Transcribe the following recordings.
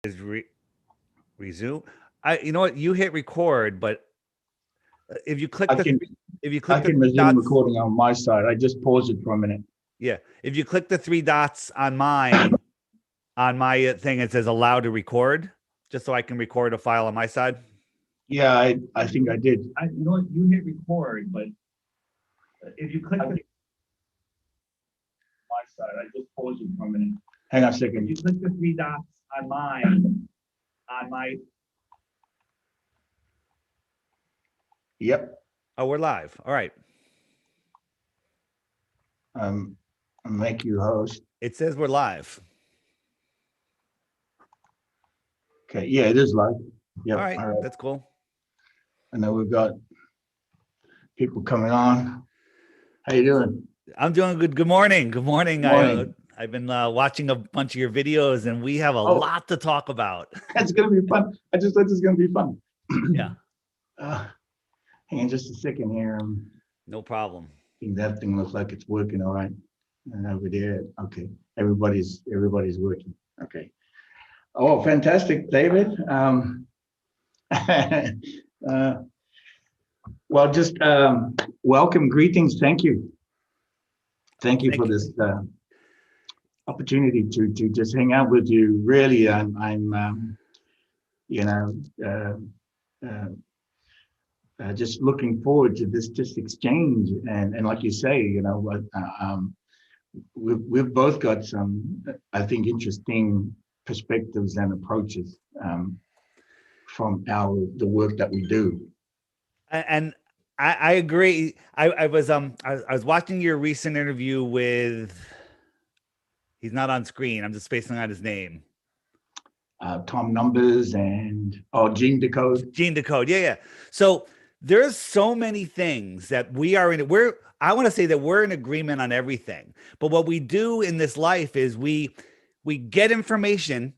is resume. You know what? You hit record, but if you click I the can if you I click the can resume dots, recording on my side. I just paused it for a minute. yeah. If you click the three dots on mine on my thing, it says allow to record, just so I can record a file on my side. Yeah, I think I did. You know what? You hit record, but if you click the my side, I just paused it for a minute. Hang on a If second. you click the three dots on mine, on my Yep. Oh, we're live. All right. I'll make you host. It says we're live. Okay. Yeah, it is live. Yep. All right. All right. That's cool. I know we've got people coming on. How you doing? I'm doing good. Good morning. Good morning. Morning. I've been watching a bunch of your videos, and we have a Oh. lot to talk about. It's gonna be fun. I just thought this is gonna be fun. Yeah. Hang on just a second here. No problem. I think that thing looks like it's working all right. And over there, okay. Everybody's working. Okay. Oh, fantastic, David. Well, just welcome, greetings. Thank you. Thank you for this opportunity to just hang out with you. Really, I'm you know, just looking forward to this exchange. And like you say, you know, what we've both got some, I think, interesting perspectives and approaches from the work that we do. And I agree. I was watching your recent interview with. He's not on screen. I'm just spacing out his name. Tom Numbers and Gene Decode. Gene Decode. Yeah, yeah. So there's so many things that we are in. I want to say that we're in agreement on everything. But what we do in this life is we get information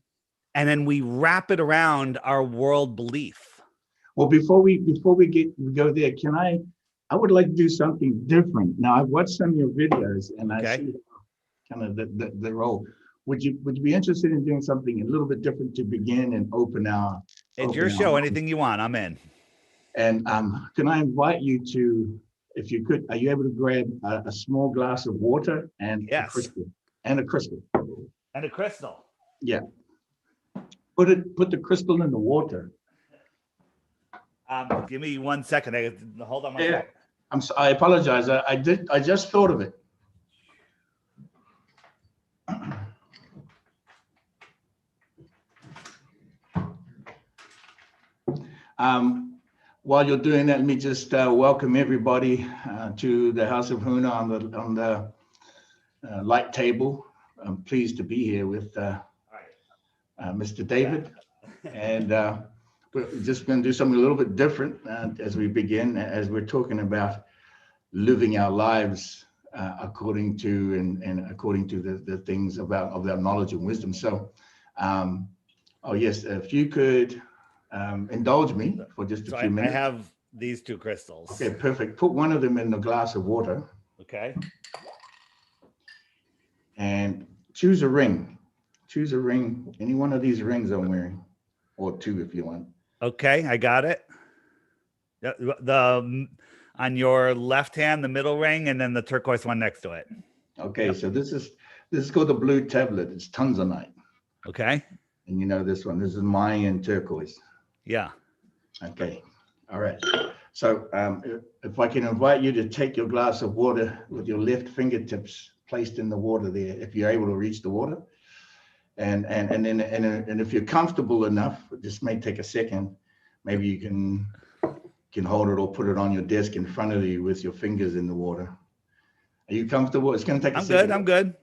and then we wrap it around our world belief. Well, before we go there, I would like to do something different. Now, I've watched some of your videos and I see kind of the role. Would you be interested in doing something a little bit different to begin and open our? It's your show. Anything you want, I'm in. And can I invite you to, if you could, are you able to grab a small glass of water and a crystal? And a crystal. And a crystal. Yeah. Put the crystal in the water. Give me 1 second. Hold on. Yeah. I apologize. I just thought of it. While you're doing that, let me just welcome everybody to the House of Huna on the light table. I'm pleased to be here with Mr. David, and we're just going to do something a little bit different as we begin, as we're talking about living our lives according to the things of our knowledge and wisdom. So, oh yes, if you could indulge me for just a few minutes. I have these two crystals. Okay, perfect. Put one of them in a glass of water. Okay. And choose a ring. Choose a ring, any one of these rings I'm wearing, or two if you want. Okay, I got it. The on your left hand, the middle ring, and then the turquoise one next to it. Okay, so this is called the blue tablet. It's Tanzanite. Okay. And you know this one. This is Mayan turquoise. Yeah. Okay. All right. So if I can invite you to take your glass of water with your left fingertips placed in the water there, if you're able to reach the water, and if you're comfortable enough, this may take a second. Maybe you can hold it or put it on your desk in front of you with your fingers in the water. Are you comfortable? It's going to take a second. I'm good.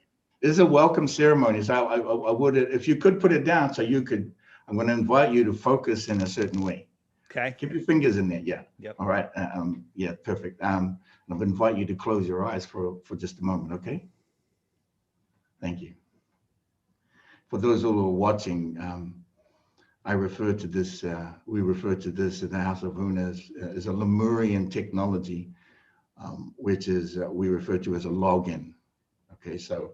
This is a welcome ceremony. So I would, if you could put it down so you could, I'm going to invite you to focus in a certain way. Okay. Keep your fingers in there. Yeah. Yep. All right. Yeah, perfect. And I'll invite you to close your eyes for just a moment. Okay. Thank you. For those who are watching, I refer to this, we refer to this in the House of Huna as a Lemurian technology, which is we refer to as a login. Okay, so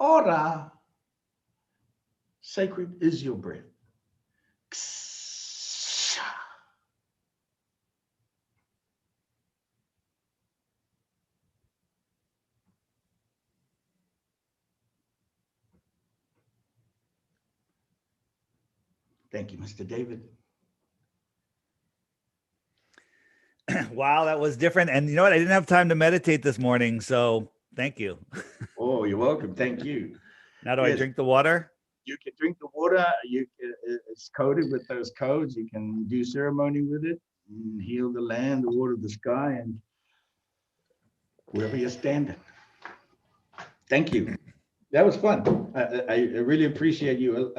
Ora, sacred is your breath. Thank you, Mr. David. Wow, that was different. And you know what? I didn't have time to meditate this morning, so thank you. Oh, you're welcome. Thank you. Now do I Yes. drink the water? You can drink the water. It's coated with those codes. You can do ceremony with it, and heal the land, the water, the sky, and wherever you're standing. Thank you. That was fun. I really appreciate you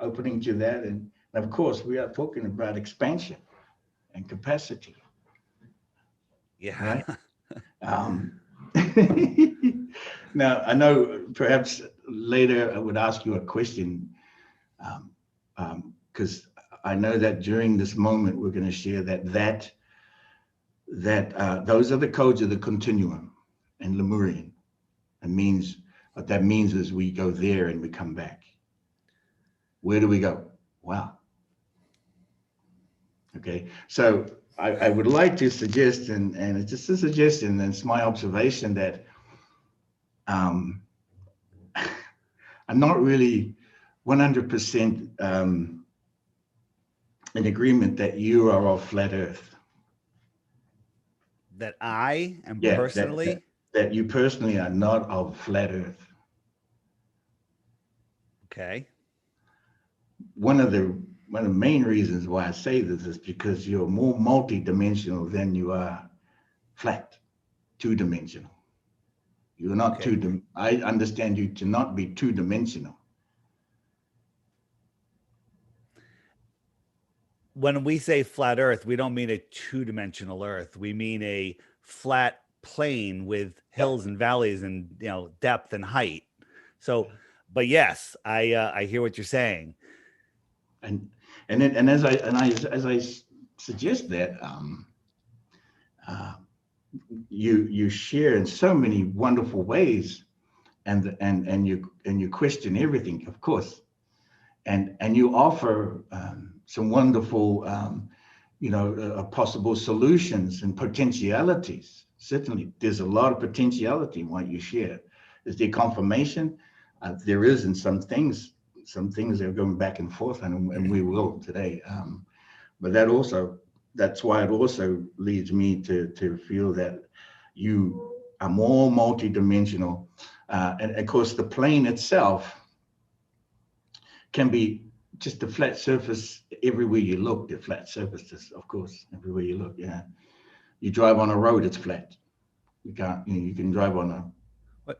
opening to that. And of course, we are talking about expansion and capacity. Yeah. Right. Now, I know perhaps later I would ask you a question, because I know that during this moment we're going to share that those are the codes of the continuum in Lemurian. It means what that means is we go there and we come back. Where do we go? Wow. Okay, so I would like to suggest, and it's just a suggestion, and it's my observation that I'm not really 100% in agreement that you are of flat Earth. That I am Yeah, personally. that you personally are not of flat Earth. Okay. One of the main reasons why I say this is because you're more multi-dimensional than you are flat, two-dimensional. You're not Okay. I understand you to not be two-dimensional. When we say flat Earth, we don't mean a two-dimensional Earth. We mean a flat plane with hills and valleys and depth and height. So, but yes, I hear what you're saying. And as I suggest that, you share in so many wonderful ways, and you question everything, of course, and you offer some wonderful possible solutions and potentialities. Certainly, there's a lot of potentiality in what you share. Is there confirmation? There is in some things that are going back and forth, and we will today. But that's why it also leads me to feel that you are more multidimensional. And of course, the plane itself can be just a flat surface everywhere you look. The flat surfaces, of course, everywhere you look. Yeah, you drive on a road, it's flat. You can't. You can drive on a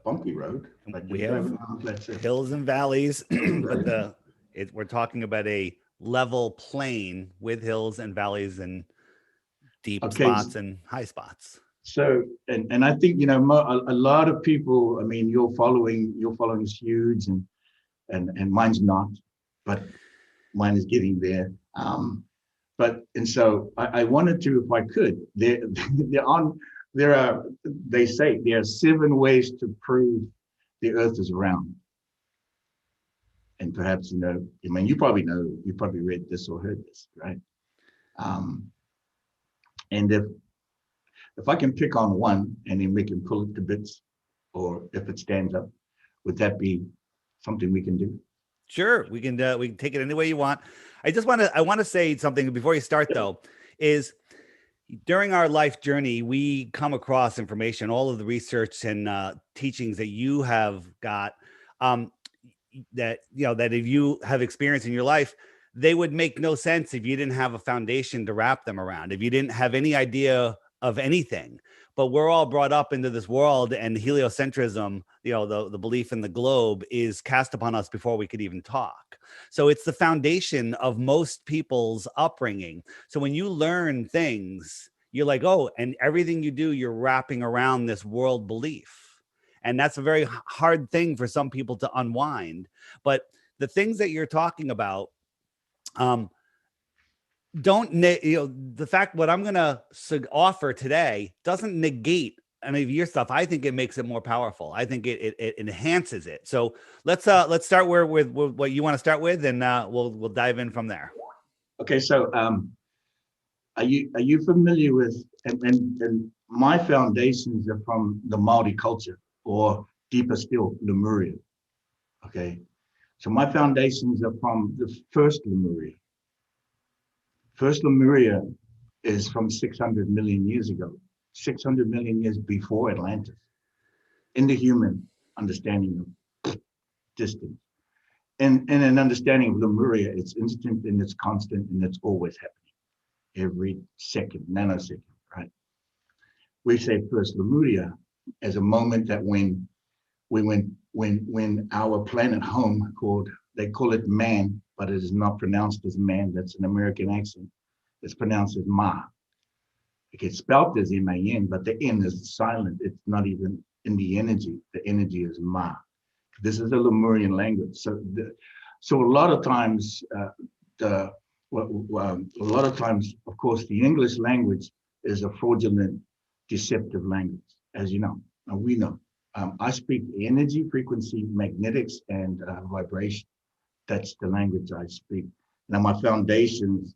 bumpy road, but We you drive have on a flat surface. hills and valleys, but we're talking about a level plane with hills and valleys and deep spots and high spots. So, and I think a lot of people. I mean, your following is huge, and mine's not, but mine is getting there. And so I wanted to, if I could, they say there are 7 ways to prove the Earth is round. And perhaps, I mean, you probably read this or heard this, right? And if I can pick on one and then we can pull it to bits, or if it stands up, would that be something we can do? Sure, we can take it any way you want. I want to say something before you start though, is during our life journey, we come across information, all of the research and teachings that you have got, that if you have experienced in your life, they would make no sense if you didn't have a foundation to wrap them around, if you didn't have any idea of anything. But we're all brought up into this world, and heliocentrism, the belief in the globe, is cast upon us before we could even talk. So it's the foundation of most people's upbringing. So when you learn things, you're like, oh, and everything you do, you're wrapping around this world belief. And that's a very hard thing for some people to unwind. But the things that you're talking about, the fact what I'm going to offer today doesn't negate any of your stuff, I think it makes it more powerful. I think it enhances it. So let's start with what you want to start with, and we'll dive in from there. Okay, so are you familiar with, and my foundations are from the Maori culture, or deeper still, Lemuria. Okay, so my foundations are from the first Lemuria. First Lemuria is from 600 million years ago, 600 million years before Atlantis, in the human understanding of distance. And an understanding of Lemuria, it's instant and it's constant and it's always happening, every second, nanosecond, right? We say first Lemuria as a moment that when our planet home they call it man, but it is not pronounced as man. That's an American accent. It's pronounced as Ma. It gets spelled as M-A-N, but the N is silent. It's not even in the energy. The energy is Ma. This is a Lemurian language. So a lot of times, of course, the English language is a fraudulent, deceptive language, as you know. We know. I speak energy, frequency, magnetics, and vibration. That's the language I speak. Now, my foundations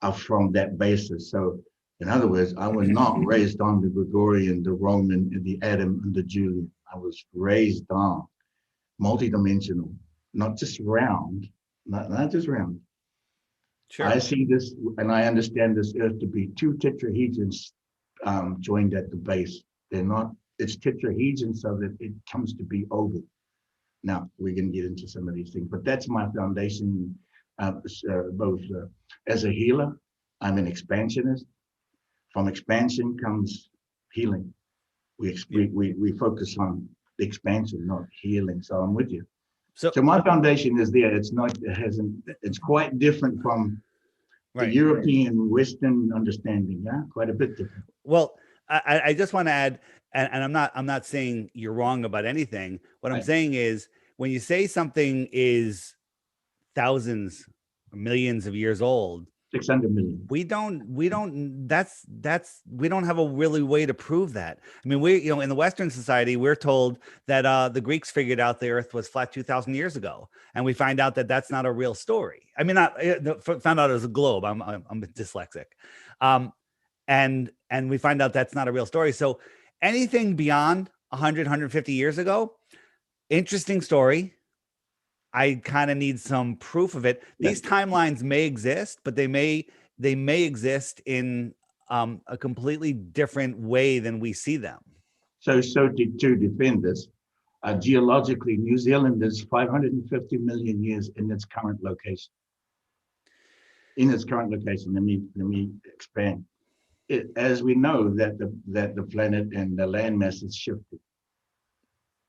are from that basis. So, in other words, I was not raised on the Gregorian, the Roman, and the Adam, and the Julian. I was raised on multidimensional, not just round, not just round. Sure. I see this, and I understand this earth to be two tetrahedrons joined at the base. They're not, it's tetrahedron so that it comes to be oval. Now, we're going to get into some of these things, but that's my foundation, both as a healer, I'm an expansionist. From expansion comes healing. We focus on the expansion, not healing. So I'm with you. So my foundation is there. It's quite different from the European Western understanding. Yeah, quite a bit different. Well, I just want to add, and I'm not saying you're wrong about anything. What I'm saying is, when you say something is thousands or millions of years old, 600 million. we don't have a really way to prove that. I mean, in the Western society, we're told that the Greeks figured out the earth was flat 2,000 years ago. And we find out that that's not a real story. I mean, found out it was a globe. I'm dyslexic. And we find out that's not a real story. So anything beyond 100, 150 years ago, interesting story. I kind of need some proof of it. These timelines may exist, but they may exist in a completely different way than we see them. So to defend this, geologically, New Zealand is 550 million years in its current location. In its current location, let me expand. As we know that the planet and the landmass is shifted,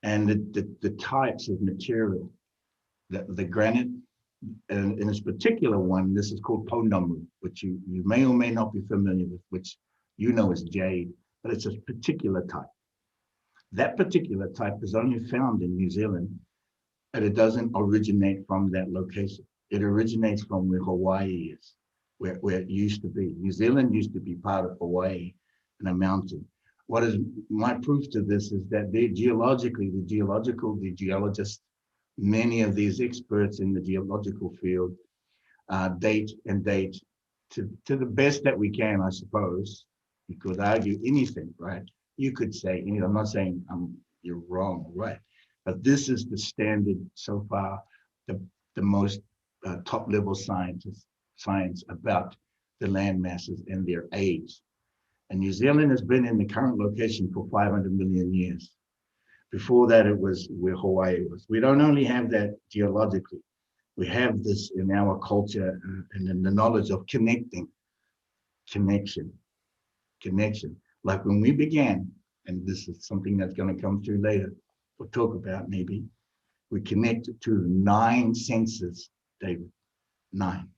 and the types of material, the granite, and in this particular one, this is called Pounamu, which you may or may not be familiar with, which you know is jade, but it's a particular type. That particular type is only found in New Zealand, and it doesn't originate from that location. It originates from where Hawaii is, where it used to be. New Zealand used to be part of Hawaii and a mountain. What is my proof to this is that the geologists, many of these experts in the geological field date to the best that we can, I suppose. You could argue anything, right? You could say, I'm not saying you're wrong or right, but this is the standard so far, the most top level science about the land masses and their age. And New Zealand has been in the current location for 500 million years. Before that, it was where Hawaii was. We don't only have that geologically, we have this in our culture and in the knowledge of connection. Like when we began, and this is something that's going to come through later, we'll talk about maybe, we connected to 9 senses, David, 9.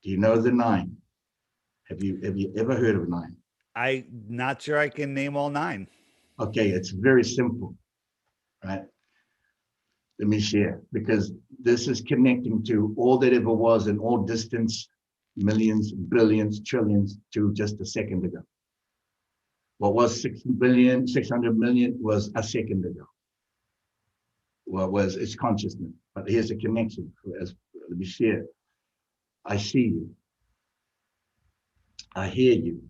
Do you know the 9? Have you ever heard of 9? I'm not sure I can name all 9. Okay, it's very simple, right? Let me share, because this is connecting to all that ever was in all distance, millions, billions, trillions, to just a second ago. What was 600 million was a second ago. What was its consciousness. But here's a connection. Let me share. I see you. I hear you.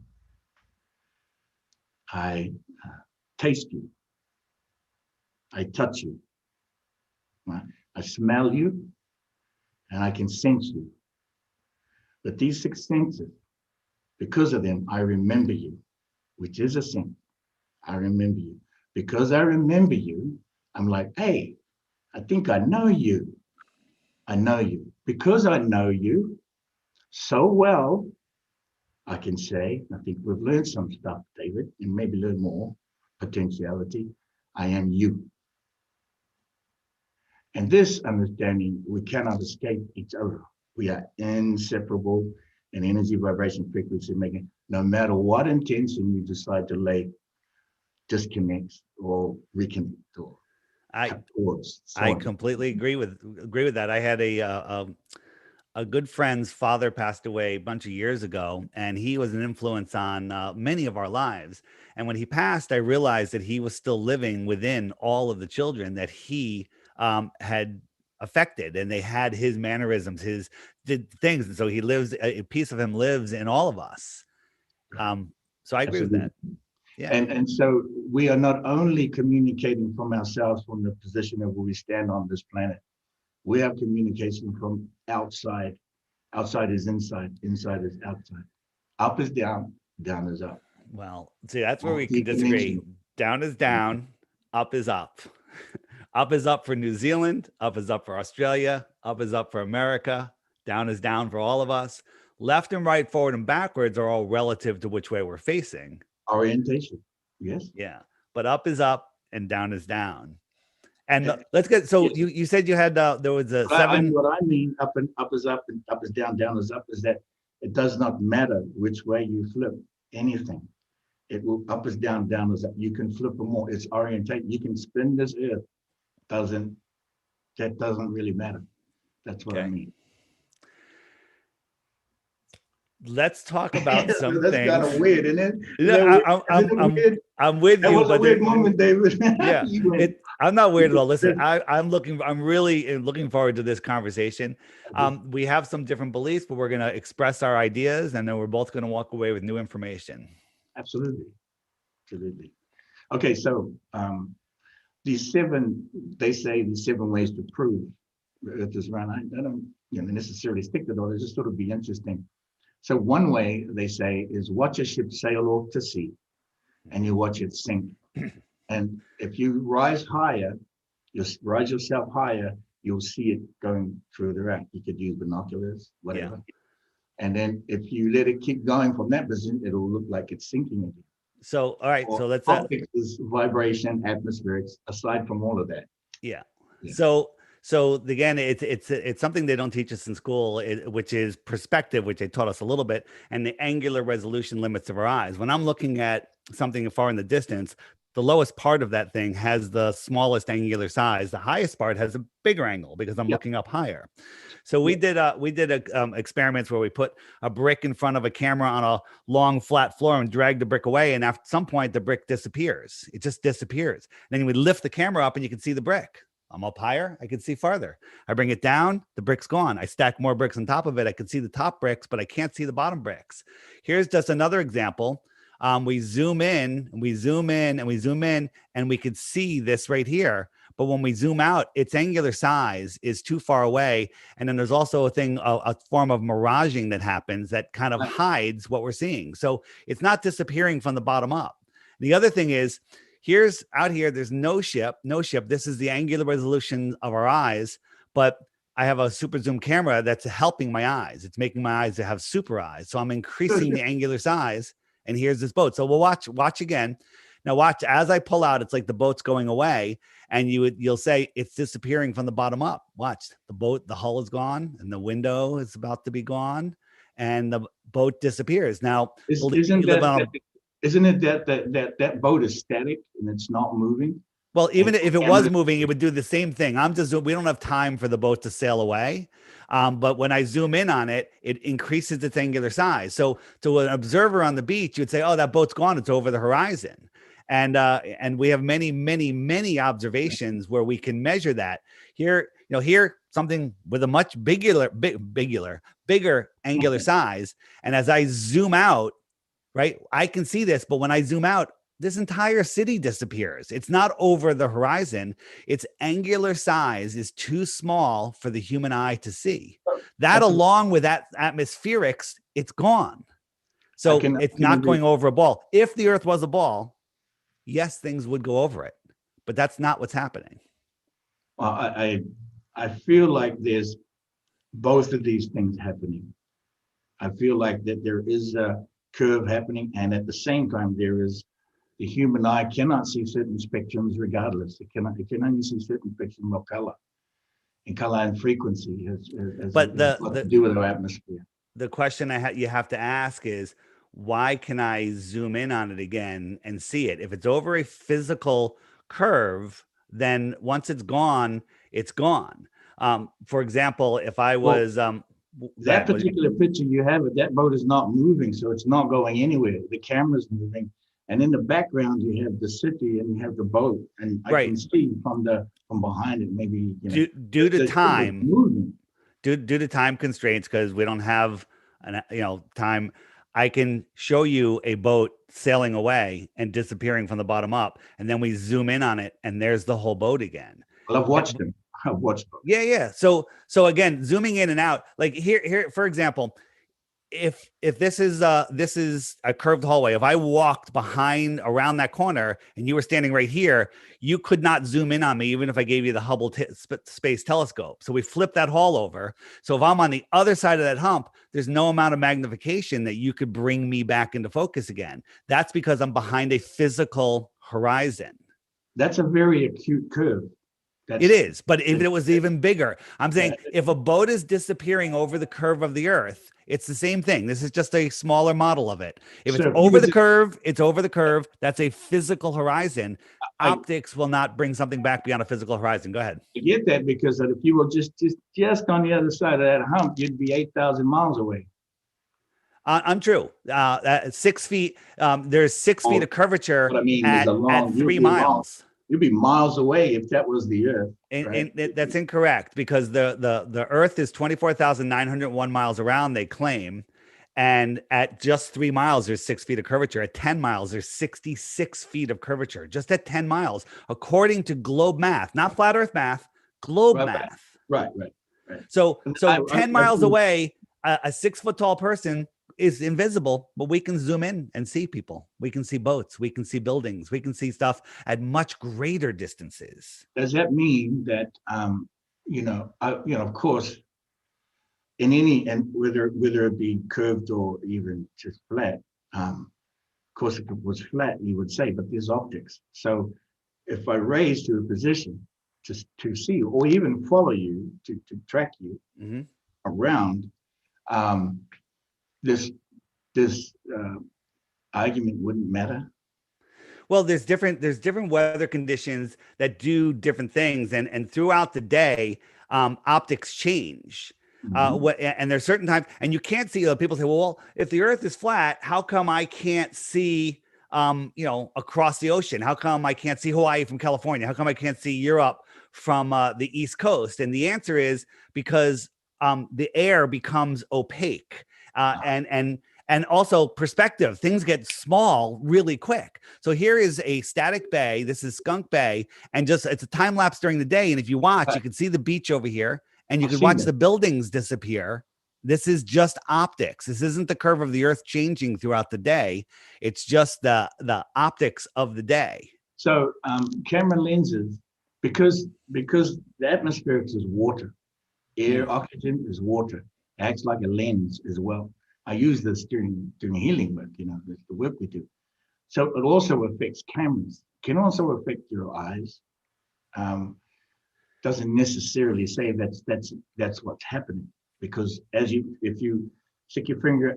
I taste you. I touch you. I smell you, and I can sense you. But these 6 senses, because of them, I remember you, which is a sense. I remember you. Because I remember you, I'm like, hey, I think I know you. I know you. Because I know you so well, I can say, I think we've learned some stuff, David, and maybe learn more, potentiality. I am you. And this understanding, we cannot escape each other. We are inseparable in energy, vibration, frequency making. No matter what intention you decide to lay, disconnects or reconnect or towards. I completely agree with that. I had a good friend's father passed away a bunch of years ago, and he was an influence on many of our lives. And when he passed, I realized that he was still living within all of the children that he had affected, and they had his mannerisms, his did things, and so he lives. A piece of him lives in all of us. So I agree with that. Yeah. And so we are not only communicating from ourselves from the position of where we stand on this planet. We have communication from outside. Outside is inside. Inside is outside. Up is down. Down is up. Well, see, that's where we can disagree. Down is down. Up is up. Up is up for New Zealand. Up is up for Australia. Up is up for America. Down is down for all of us. Left and right, forward and backwards are all relative to which way we're facing. Orientation. Yes. Yeah. But up is up and down is down. And let's get, so you said you had, there was a seven. What I mean, up is up and up is down, down is up, is that it does not matter which way you flip anything. It will, up is down, down is up. You can flip them more. It's orientation. You can spin this earth. That doesn't really matter. That's what I mean. Let's talk about some That's things. kind of weird, isn't it? I'm with you. That was a weird moment, David. Yeah, I'm not weird at all. Listen, I'm really looking forward to this conversation. We have some different beliefs, but we're going to express our ideas, and then we're both going to walk away with new information. Absolutely. Absolutely. Okay, so these 7, they say these 7 ways to prove the Earth is round. I don't necessarily stick to those. I just thought it'd be interesting. So one way they say is watch a ship sail off to sea and you watch it sink. And if you rise higher, you rise yourself higher, you'll see it going further out. You could use binoculars, whatever. Yeah. And then if you let it keep going from that position, it'll look like it's sinking again. So, all right. So let's is vibration, atmospherics, aside from all of that. Yeah. So again, it's something they don't teach us in school, which is perspective, which they taught us a little bit, and the angular resolution limits of our eyes. When I'm looking at something far in the distance, the lowest part of that thing has the smallest angular size. The highest part has a bigger angle because I'm looking up higher. So we did experiments where we put a brick in front of a camera on a long flat floor and drag the brick away, and at some point the brick disappears. It just disappears. And then we lift the camera up and you can see the brick. I'm up higher, I can see farther. I bring it down, the brick's gone. I stack more bricks on top of it. I can see the top bricks, but I can't see the bottom bricks. Here's just another example. We zoom in, and we zoom in, and we zoom in, and we could see this right here. But when we zoom out, its angular size is too far away. And then there's also a form of miraging that happens that kind of hides what we're seeing. So it's not disappearing from the bottom up. The other thing is, out here, there's no ship. This is the angular resolution of our eyes, but I have a super zoom camera that's helping my eyes. It's making my eyes to have super eyes. So I'm increasing the angular size, and here's this boat. So we'll watch again. Now watch, as I pull out, it's like the boat's going away, and you'll say it's disappearing from the bottom up. Watch, the hull is gone, and the window is about to be gone, and the boat disappears. Now, isn't it that boat is static and it's not moving? Well, even And if it was cameras, moving, it would do the same thing. We don't have time for the boat to sail away. But when I zoom in on it, it increases its angular size. So to an observer on the beach, you'd say, oh, that boat's gone. It's over the horizon. And we have many, many, many observations where we can measure that. Here, something with a much bigger angular size. And as I zoom out, right, I can see this, but when I zoom out, this entire city disappears. It's not over the horizon. Its angular size is too small for the human eye to see. That, that's a, along with that atmospherics, it's gone. I So it's can not agree. going over a ball. If the earth was a ball, yes, things would go over it, but that's not what's happening. Well, I feel like there's both of these things happening. I feel like that there is a curve happening, and at the same time, there is the human eye cannot see certain spectrums regardless. It can only see certain spectrum of color. And color and frequency has But a lot to do with our atmosphere. the question you have to ask is, why can I zoom in on it again and see it? If it's over a physical curve, then once it's gone, it's gone. For example, if I was That particular picture you have it, that boat is not moving, so it's not going anywhere. The camera's moving, and in the background you have the city and you have the boat, and I can see from behind it, maybe due to time moving. Due to time constraints, because we don't have time, I can show you a boat sailing away and disappearing from the bottom up, and then we zoom in on it, and there's the whole boat again. Well, I've watched them. I've watched them. Yeah. So again, zooming in and out, like here, for example, if this is a curved hallway, if I walked around that corner and you were standing right here, you could not zoom in on me even if I gave you the Hubble Space Telescope. So we flip that hall over. So if I'm on the other side of that hump, there's no amount of magnification that you could bring me back into focus again. That's because I'm behind a physical horizon. That's a very acute curve. It is, but if it was even bigger, I'm saying if a boat is disappearing over the curve of the Earth, it's the same thing. This is just a smaller model of it. If it's over the curve, it's over the curve. That's a physical horizon. Optics will not bring something back beyond a physical horizon. Go ahead. I get that, because if you were just on the other side of that hump, you'd be 8,000 miles away. Untrue. 6 feet. There's 6 feet of curvature at 3 miles. You'd be miles away if that was the Earth. And that's incorrect, because the Earth is 24,901 miles around, they claim. And at just 3 miles, there's 6 feet of curvature. At 10 miles, there's 66 feet of curvature. Just at 10 miles, according to globe math, not flat Earth math, globe math. Right. So 10 miles away, a 6 foot tall person is invisible, but we can zoom in and see people. We can see boats. We can see buildings. We can see stuff at much greater distances. Does that mean that, of course, in and whether it be curved or even just flat, of course, if it was flat, you would say, but there's optics. So if I raise to a position to see you, or even follow you, to track you around, this argument wouldn't matter. Well, there's different weather conditions that do different things, and throughout the day, optics change. And there's certain times, and you can't see. People say, well, if the Earth is flat, how come I can't see across the ocean? How come I can't see Hawaii from California? How come I can't see Europe from the East Coast? And the answer is because the air becomes opaque, and also perspective. Things get small really quick. So here is a static bay. This is Skunk Bay, and it's a time lapse during the day. And if you watch, you can see the beach over here, and you can watch the buildings disappear. This is just optics. This isn't the curve of the Earth changing throughout the day. It's just the optics of the day. So camera lenses, because the atmosphere is water, air, oxygen is water, it acts like a lens as well. I use this during healing work, the work we do. So it also affects cameras, can also affect your eyes. Doesn't necessarily say that's what's happening, because if you stick your finger,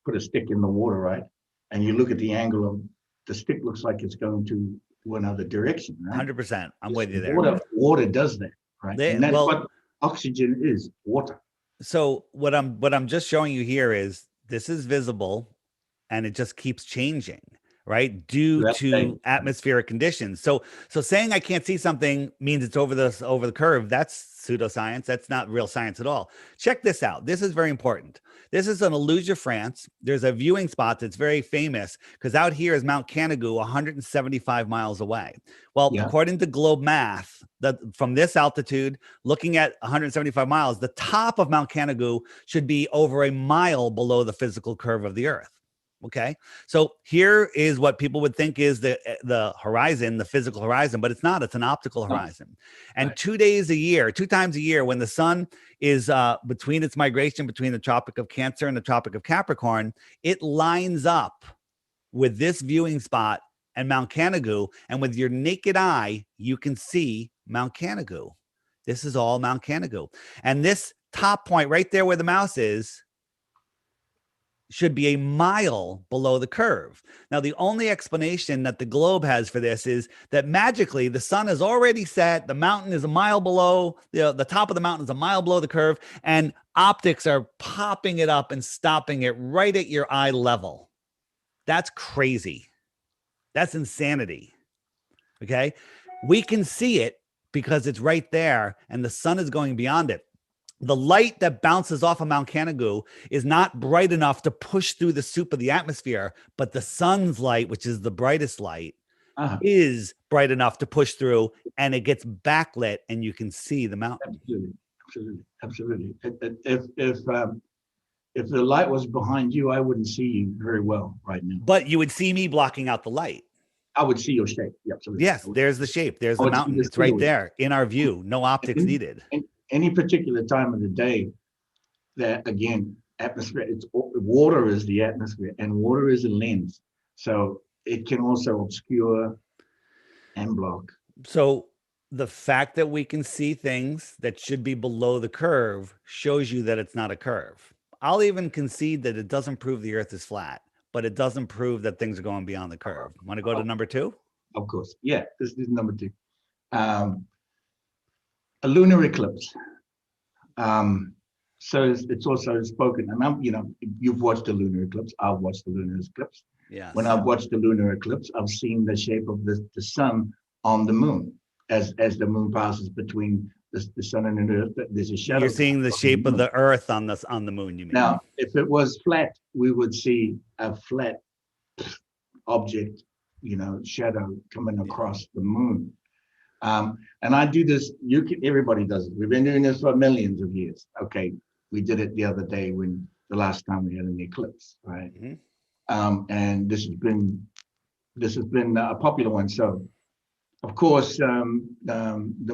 put a stick in the water, right, and you look at the angle of the stick, looks like it's going to one other direction, right? 100%. I'm with you there. Water does that, right? And that's Well, what oxygen is, water. so what I'm just showing you here is this is visible and it just keeps changing, right? Due to atmospheric conditions. So saying I can't see something means it's over the curve. That's pseudoscience. That's not real science at all. Check this out. This is very important. This is in Aluja, France. There's a viewing spot that's very famous because out here is Mount Canigou, 175 miles away. Well, according to Globe Math, that from this altitude, looking at 175 miles, the top of Mount Canigou should be over a mile below the physical curve of the Earth. Okay, so here is what people would think is the horizon, the physical horizon, but it's not. It's an optical horizon. And 2 days a year, 2 times a year, when the sun is between its migration between the Tropic of Cancer and the Tropic of Capricorn, it lines up with this viewing spot and Mount Canigou. And with your naked eye, you can see Mount Canigou. This is all Mount Canigou. And this top point right there where the mouse is should be a mile below the curve. Now, the only explanation that the globe has for this is that magically the sun is already set. The mountain is a mile below, the top of the mountain is a mile below the curve, and optics are popping it up and stopping it right at your eye level. That's crazy. That's insanity. Okay. We can see it because it's right there and the sun is going beyond it. The light that bounces off of Mount Canigou is not bright enough to push through the soup of the atmosphere, but the sun's light, which is the brightest light, is bright enough to push through, and it gets backlit, and you can see the mountain. Absolutely. If the light was behind you, I wouldn't see you very well right now. But you would see me blocking out the light. I would see your shape. Yeah, absolutely. Yes, there's the shape. There's the mountain. It's right there in our view. No optics needed. Any particular time of the day, that again, atmosphere, water is the atmosphere and water is a lens. So it can also obscure and block. So the fact that we can see things that should be below the curve shows you that it's not a curve. I'll even concede that it doesn't prove the Earth is flat, but it doesn't prove that things are going beyond the curve. Want to go to number 2? Of course. Yeah, this is number 2. A lunar eclipse. So it's also spoken, and you've watched a lunar eclipse. I've watched the lunar eclipse. Yeah. When I've watched the lunar eclipse, I've seen the shape of the sun on the moon. As the moon passes between the sun and the Earth, there's a shadow. You're seeing the shape of the Earth on the moon, you mean? Now, if it was flat, we would see a flat object, shadow coming across the moon. And I do this, everybody does it. We've been doing this for millions of years. Okay, we did it the other day when the last time we had an eclipse, right? Mm-hmm. And this has been a popular one. So, of course, the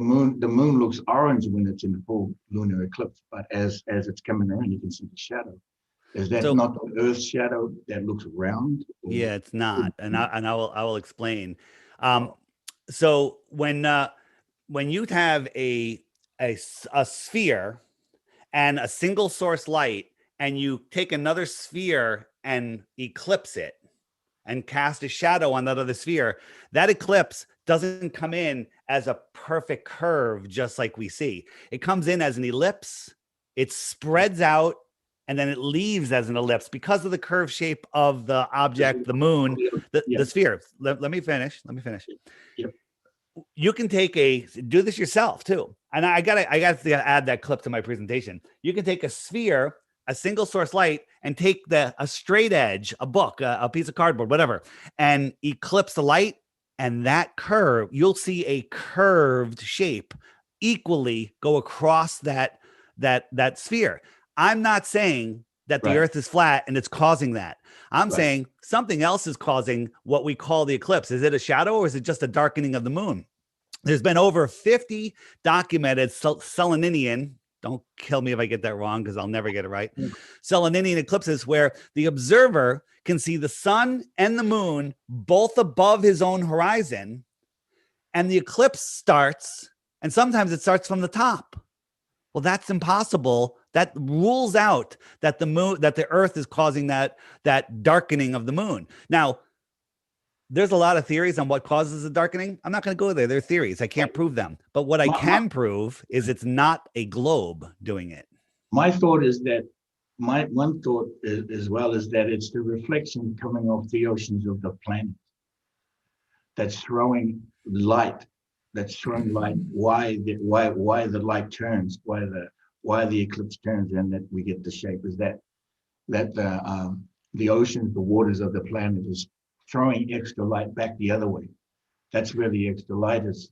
moon looks orange when it's in the full lunar eclipse, but as it's coming around, you can see the shadow. Is that not the Earth's shadow that looks round? Yeah, it's not, and I will explain. So when you have a sphere and a single source light, and you take another sphere and eclipse it and cast a shadow on that other sphere, that eclipse doesn't come in as a perfect curve, just like we see. It comes in as an ellipse. It spreads out, and then it leaves as an ellipse because of the curved shape of the object, the moon, the sphere. Let me finish. Yep. You can do this yourself too. And I got to add that clip to my presentation. You can take a sphere, a single source light, and take a straight edge, a book, a piece of cardboard, whatever, and eclipse the light. And that curve, you'll see a curved shape equally go across that sphere. I'm not saying that the Earth is flat and it's causing that. I'm saying something else is causing what we call the eclipse. Is it a shadow or is it just a darkening of the moon? There's been over 50 documented Seleninian, don't kill me if I get that wrong because I'll never get it right, Seleninian eclipses where the observer can see the sun and the moon both above his own horizon, and the eclipse starts, and sometimes it starts from the top. Well, that's impossible. That rules out that the Earth is causing that darkening of the moon. Now, there's a lot of theories on what causes the darkening. I'm not going to go there. They're theories. I can't prove them. But what I can prove is it's not a globe doing it. My thought is that one thought as well is that it's the reflection coming off the oceans of the planet that's throwing light. That's throwing light. Why the light turns? Why the eclipse turns, and that we get the shape is that the oceans, the waters of the planet is throwing extra light back the other way. That's where the extra light is.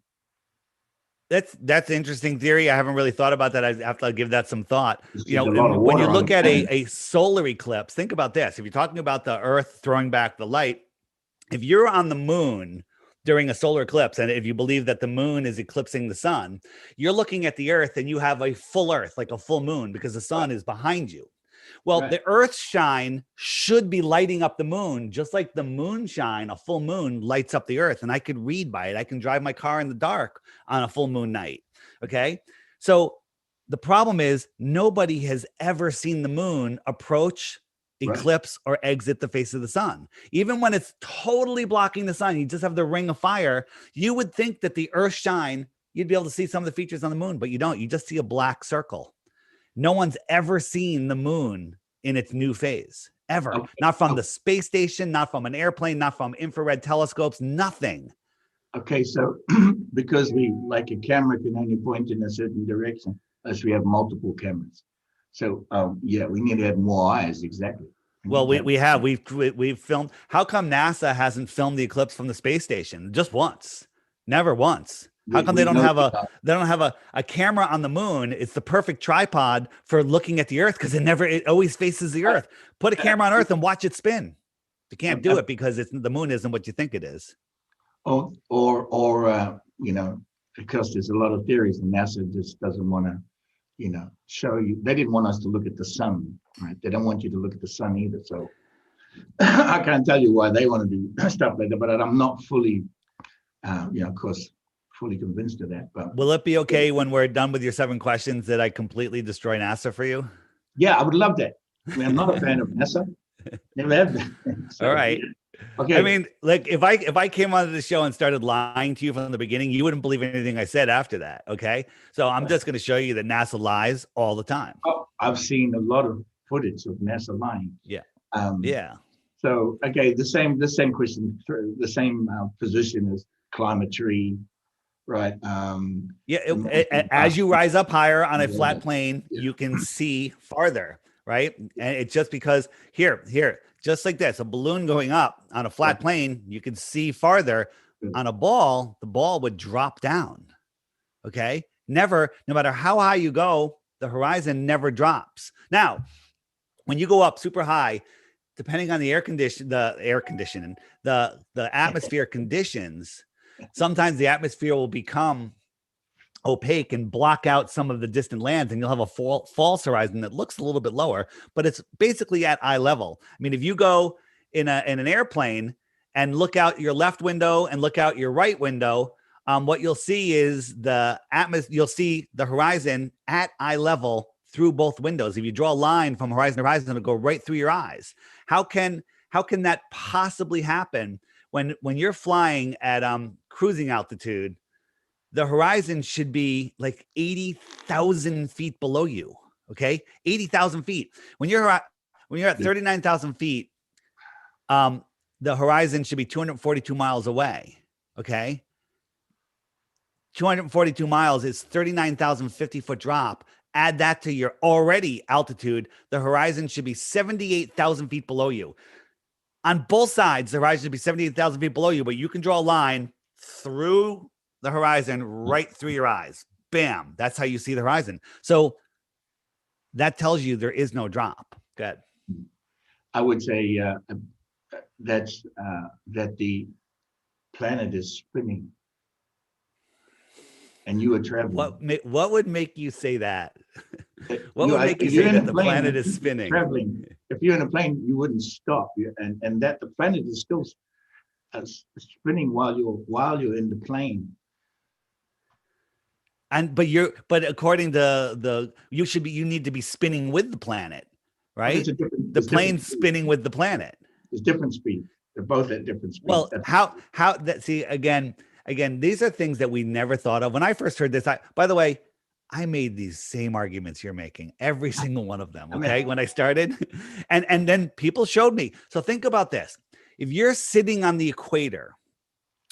That's an interesting theory. I haven't really thought about that. I have to give that some thought. There's You know, a lot of when you water on look the at planet. a solar eclipse, think about this. If you're talking about the Earth throwing back the light, if you're on the moon during a solar eclipse, and if you believe that the moon is eclipsing the sun, you're looking at the Earth and you have a full Earth, like a full moon, because the sun is behind you. Well, Right. the Earth's shine should be lighting up the moon, just like the moonshine, a full moon lights up the Earth. And I could read by it. I can drive my car in the dark on a full moon night. Okay. So the problem is nobody has ever seen the moon approach, Right. eclipse, or exit the face of the sun. Even when it's totally blocking the sun, you just have the ring of fire. You would think that the Earth shine, you'd be able to see some of the features on the moon, but you don't. You just see a black circle. No one's ever seen the moon in its new phase, ever. Okay. Not from the space station, not from an airplane, not from infrared telescopes, nothing. Okay, so because like a camera can only point in a certain direction, unless we have multiple cameras. So yeah, we need to have more eyes. Exactly. Well, we've filmed. How come NASA hasn't filmed the eclipse from the space station just once? Never once. How come they don't have a camera on the moon? It's the perfect tripod for looking at the Earth because it always faces the Earth. Put a camera on Earth and watch it spin. You can't do it because the moon isn't what you think it is. Or you know, because there's a lot of theories, and NASA just doesn't want to, you know, show you. They didn't want us to look at the sun, right? They don't want you to look at the sun either. So I can't tell you why they want to do stuff like that, but I'm not fully, you know, of course, fully convinced of that. But Will it be okay when we're done with your 7 questions that I completely destroy NASA for you? yeah, I would love that. I mean, I'm not a fan of NASA. Never have been. So, All right. okay. I mean, like if I came onto the show and started lying to you from the beginning, you wouldn't believe anything I said after that. Okay. So I'm just going to show you that NASA lies all the time. Oh, I've seen a lot of footage of NASA lying. Yeah. Yeah. So okay, the same question, the same position as climatry, right? As you rise up higher on a flat plane, you can see farther, right? And it's just because here, just like this, a balloon going up on a flat plane, you can see farther. On a ball, the ball would drop down. Okay. Never, no matter how high you go, the horizon never drops. Now, when you go up super high, depending on the atmosphere conditions, sometimes the atmosphere will become opaque and block out some of the distant lands, and you'll have a false horizon that looks a little bit lower, but it's basically at eye level. I mean, if you go in an airplane and look out your left window and look out your right window, what you'll see is you'll see the horizon at eye level through both windows. If you draw a line from horizon to horizon, it'll go right through your eyes. How can that possibly happen when you're flying at cruising altitude? The horizon should be like 80,000 feet below you. Okay. 80,000 feet. When you're at 39,000 feet, the horizon should be 242 miles away. Okay. 242 miles is 39,050 foot drop. Add that to your already altitude. The horizon should be 78,000 feet below you. On both sides, the horizon should be 78,000 feet below you, but you can draw a line through the horizon right through your eyes. Bam. That's how you see the horizon. So that tells you there is no drop. Good. I would say that the planet is spinning and you are traveling. What would make you say that? What would make you say that the planet is spinning? Traveling. If you're in a plane, you wouldn't stop. And that the planet is still spinning while you're in the plane. But according to you need to be spinning with the planet, right? The plane's spinning with the planet. There's different speed. They're both at different speeds. Well, how that see again, these are things that we never thought of. When I first heard this, by the way, I made these same arguments you're making, every single one of them. Okay. When I started, and then people showed me. So think about this. If you're sitting on the equator,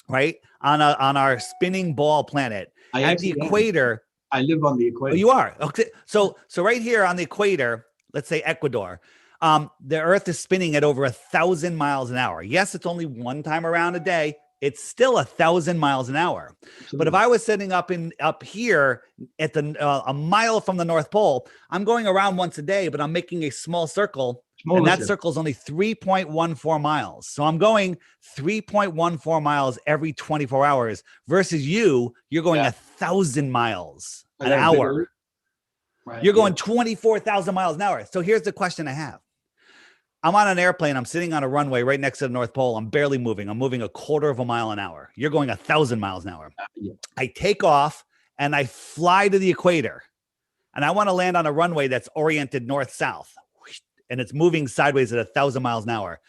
right, on our spinning ball planet, at the equator, I live on the equator. Oh, you are. Okay. So right here on the equator, let's say Ecuador, the Earth is spinning at over 1,000 miles an hour. Yes, it's only one time around a day. It's still 1,000 miles an hour. Absolutely. But if I was sitting up here at a mile from the North Pole, I'm going around once a day, but I'm making a small circle. And that circle is only 3.14 miles. So I'm going 3.14 miles every 24 hours versus you're going 1,000 miles an hour. Right. You're going 24,000 miles an hour. So here's the question I have. I'm on an airplane. I'm sitting on a runway right next to the North Pole. I'm barely moving. I'm moving 1/4 mile an hour. You're going 1,000 miles an hour. I take off and I fly to the equator. And I want to land on a runway that's oriented north-south. And it's moving sideways at 1,000 miles an hour.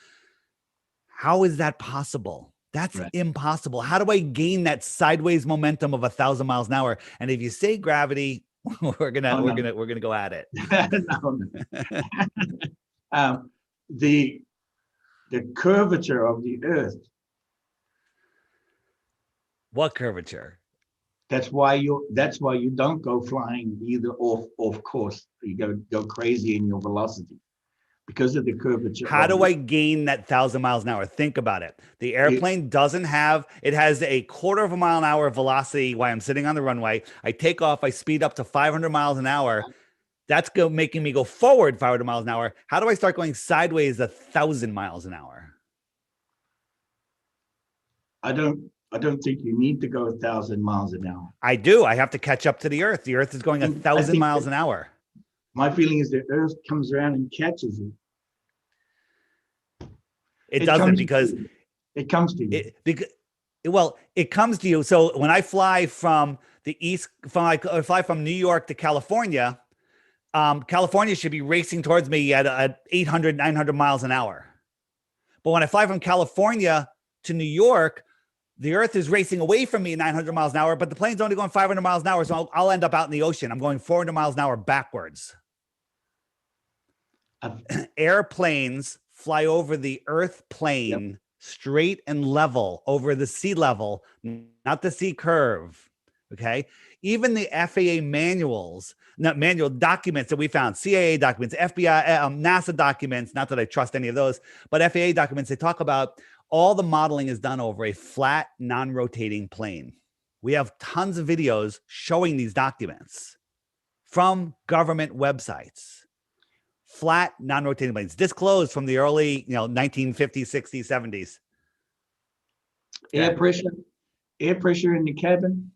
How is that possible? That's impossible. How do I gain that sideways momentum of 1,000 miles an hour? And if you say gravity, we're gonna go at it. The curvature of the Earth. What curvature? That's why you don't go flying either off course. You go crazy in your velocity. Because of the curvature. How do I gain that 1,000 miles an hour? Think about it. The airplane doesn't have, it has a 1/4 mile an hour velocity while I'm sitting on the runway. I take off, I speed up to 500 miles an hour. That's making me go forward 500 miles an hour. How do I start going sideways 1,000 miles an hour? I don't think you need to go 1,000 miles an hour. I do. I have to catch up to the Earth. The Earth is going 1,000 miles an hour. My feeling is the Earth comes around and catches you. It doesn't, because it comes to you. It comes to you. So when I fly from the east, I fly from New York to California, California should be racing towards me at 800, 900 miles an hour. But when I fly from California to New York, the Earth is racing away from me at 900 miles an hour, but the plane's only going 500 miles an hour. So I'll end up out in the ocean. I'm going 400 miles an hour backwards. Airplanes fly over the Earth plane straight and level over the sea level, not the sea curve. Okay. Even the FAA manual documents that we found, CIA documents, FBI, NASA documents, not that I trust any of those, but FAA documents, they talk about all the modeling is done over a flat, non-rotating plane. We have tons of videos showing these documents from government websites. Flat, non-rotating planes, disclosed from the early, 1950s, 60s, 70s. Air pressure in the cabin.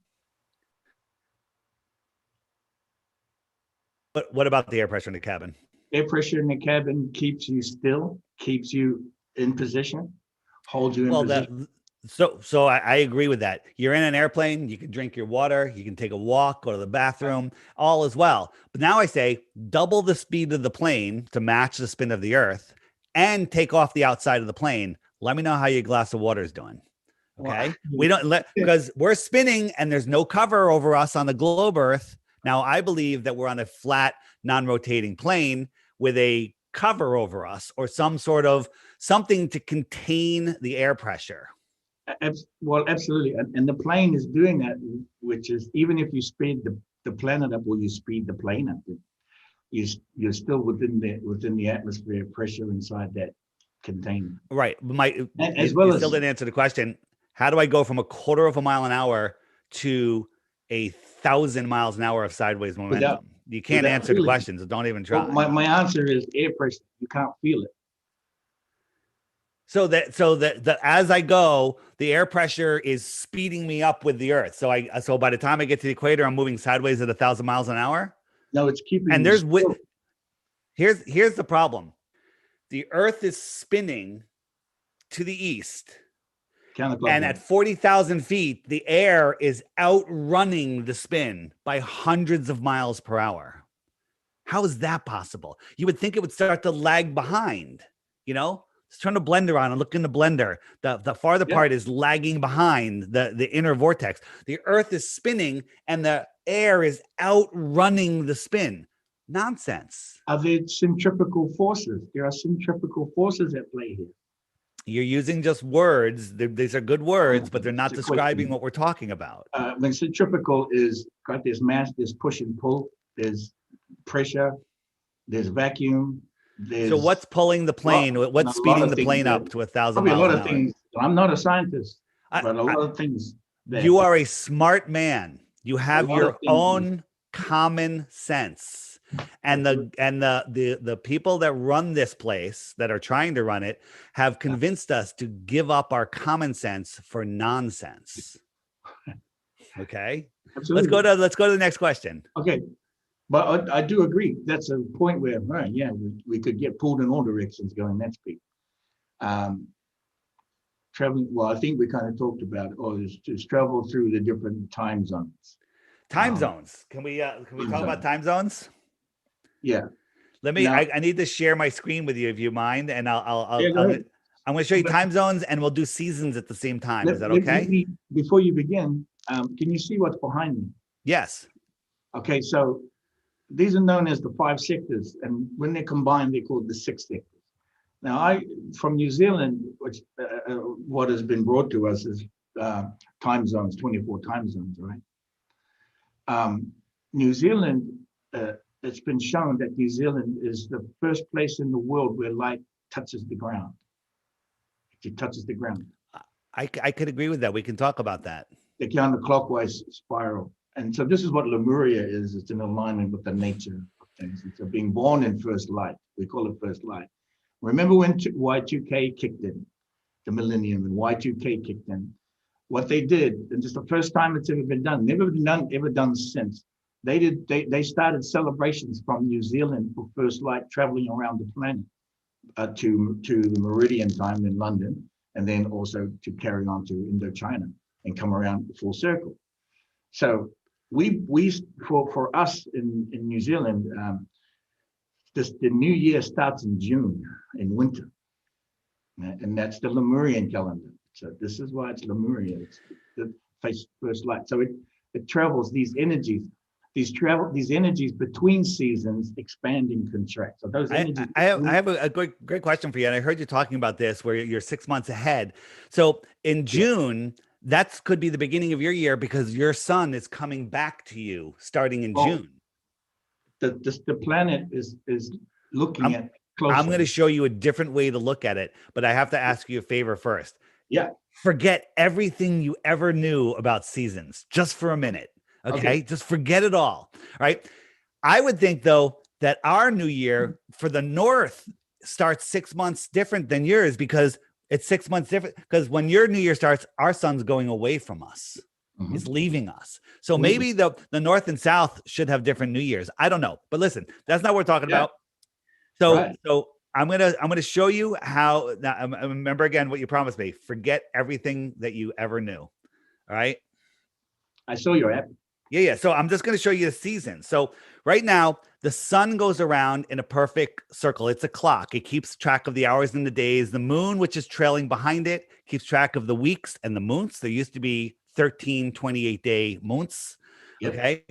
But what about the air pressure in the cabin? Air pressure in the cabin keeps you still, keeps you in position, holds you in position. So I agree with that. You're in an airplane, you can drink your water, you can take a walk, go to the bathroom, all as well. But now I say double the speed of the plane to match the spin of the Earth and take off the outside of the plane. Let me know how your glass of water is doing. Okay. Wow. We don't because we're spinning and there's no cover over us on the globe Earth. Now I believe that we're on a flat, non-rotating plane with a cover over us or some sort of something to contain the air pressure. Well, absolutely. And the plane is doing that, which is even if you speed the planet up or you speed the plane up, you're still within the atmosphere pressure inside that container. Right. You still didn't answer the question. How do I go from 1/4 mile an hour to 1,000 miles an hour of sideways momentum? You can't answer the questions. So don't even try. Well, my answer is air pressure. You can't feel it. So that as I go, the air pressure is speeding me up with the Earth. So by the time I get to the equator, I'm moving sideways at 1,000 miles an hour. No, it's keeping. And here's the problem: the Earth is spinning to the east, and at 40,000 feet, the air is outrunning the spin by hundreds of miles per hour. How is that possible? You would think it would start to lag behind, Just turn the blender on and look in the blender. The farther part is lagging behind the inner vortex. The Earth is spinning and the air is outrunning the spin. Nonsense. Are there centrifugal forces? There are centrifugal forces at play here. You're using just words. These are good words, but they're not describing what we're talking about. When centrifugal is got there's mass, there's push and pull, there's pressure, there's vacuum. So what's pulling the plane? What's speeding the plane up to 1,000 miles a lot an of hour? things. I'm not a scientist, but a lot of things. You are a smart man. You have your own common sense. And the people that run this place, that are trying to run it, have convinced us to give up our common sense for nonsense. Okay. Absolutely. Let's go to the next question. Okay. But I do agree. That's a point where, we could get pulled in all directions going that speed. Traveling, well, I think we kind of talked about it, is travel through the different time zones. Time zones. Can we talk about time zones? Yeah. Let me. I need to share my screen with you if you mind, and I'm going to show you time zones, and we'll do seasons at the same time. Is that okay? Before you begin, can you see what's behind me? Yes. Okay, so these are known as the 5 sectors, and when they're combined, they're called the 6 sectors. Now, from New Zealand, which what has been brought to us is time zones, 24 time zones, right? New Zealand, it's been shown that New Zealand is the first place in the world where light touches the ground. It touches the ground. I could agree with that. We can talk about that. The counterclockwise spiral. And so this is what Lemuria is. It's in alignment with the nature of things. And so being born in first light, we call it first light. Remember when Y2K kicked in, the millennium, and Y2K kicked in? What they did, and just the first time it's ever been done, never been done, ever done since. They started celebrations from New Zealand for first light traveling around the planet to the meridian time in London, and then also to carry on to Indochina and come around full circle. So for us in New Zealand, the new year starts in June, in winter, and that's the Lemurian calendar. So this is why it's Lemuria. It's the first light. So it travels these energies. These energies between seasons expand and contract. So those energies. I have a great question for you, and I heard you talking about this where you're 6 months ahead. So in June, that could be the beginning of your year because your sun is coming back to you starting in June. The planet is looking at closer. I'm going to show you a different way to look at it, but I have to ask you a favor first. Yeah. Forget everything you ever knew about seasons just for a minute. Okay. Just forget it all. Right. I would think, though, that our new year for the North starts 6 months different than yours because it's 6 months different. Because when your new year starts, our sun's going away from us. It's leaving us. So maybe the North and South should have different New Years. I don't know. But listen, that's not what we're talking about. So I'm gonna show you how. Now, remember again what you promised me. Forget everything that you ever knew. All right. I saw your app. Yeah. So I'm just going to show you the season. So right now, the sun goes around in a perfect circle. It's a clock. It keeps track of the hours and the days. The moon, which is trailing behind it, keeps track of the weeks and the months. There used to be 13 28-day months. Yep. Okay.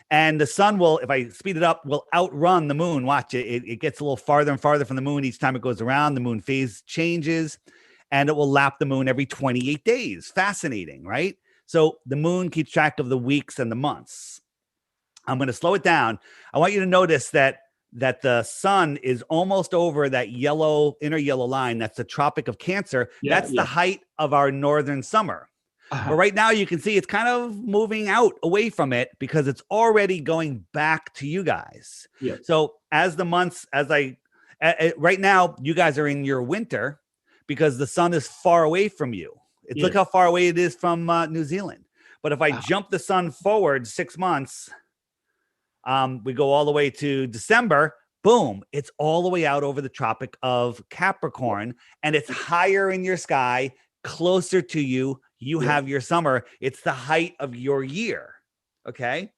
And the sun will, if I speed it up, will outrun the moon. Watch it. It gets a little farther and farther from the moon each time it goes around. The moon phase changes and it will lap the moon every 28 days. Fascinating, right? So the moon keeps track of the weeks and the months. I'm going to slow it down. I want you to notice that the sun is almost over that inner yellow line. That's the Tropic of Cancer. That's the height of our northern summer. But right now you can see it's kind of moving out away from it because it's already going back to you guys. Yeah. So as the months, right now, you guys are in your winter because the sun is far away from you. Look how far away it is from New Zealand. But if I jump the sun forward 6 months, we go all the way to December, boom, it's all the way out over the Tropic of Capricorn, and it's higher in your sky, closer to you. You have your summer. It's the height of your year. Okay.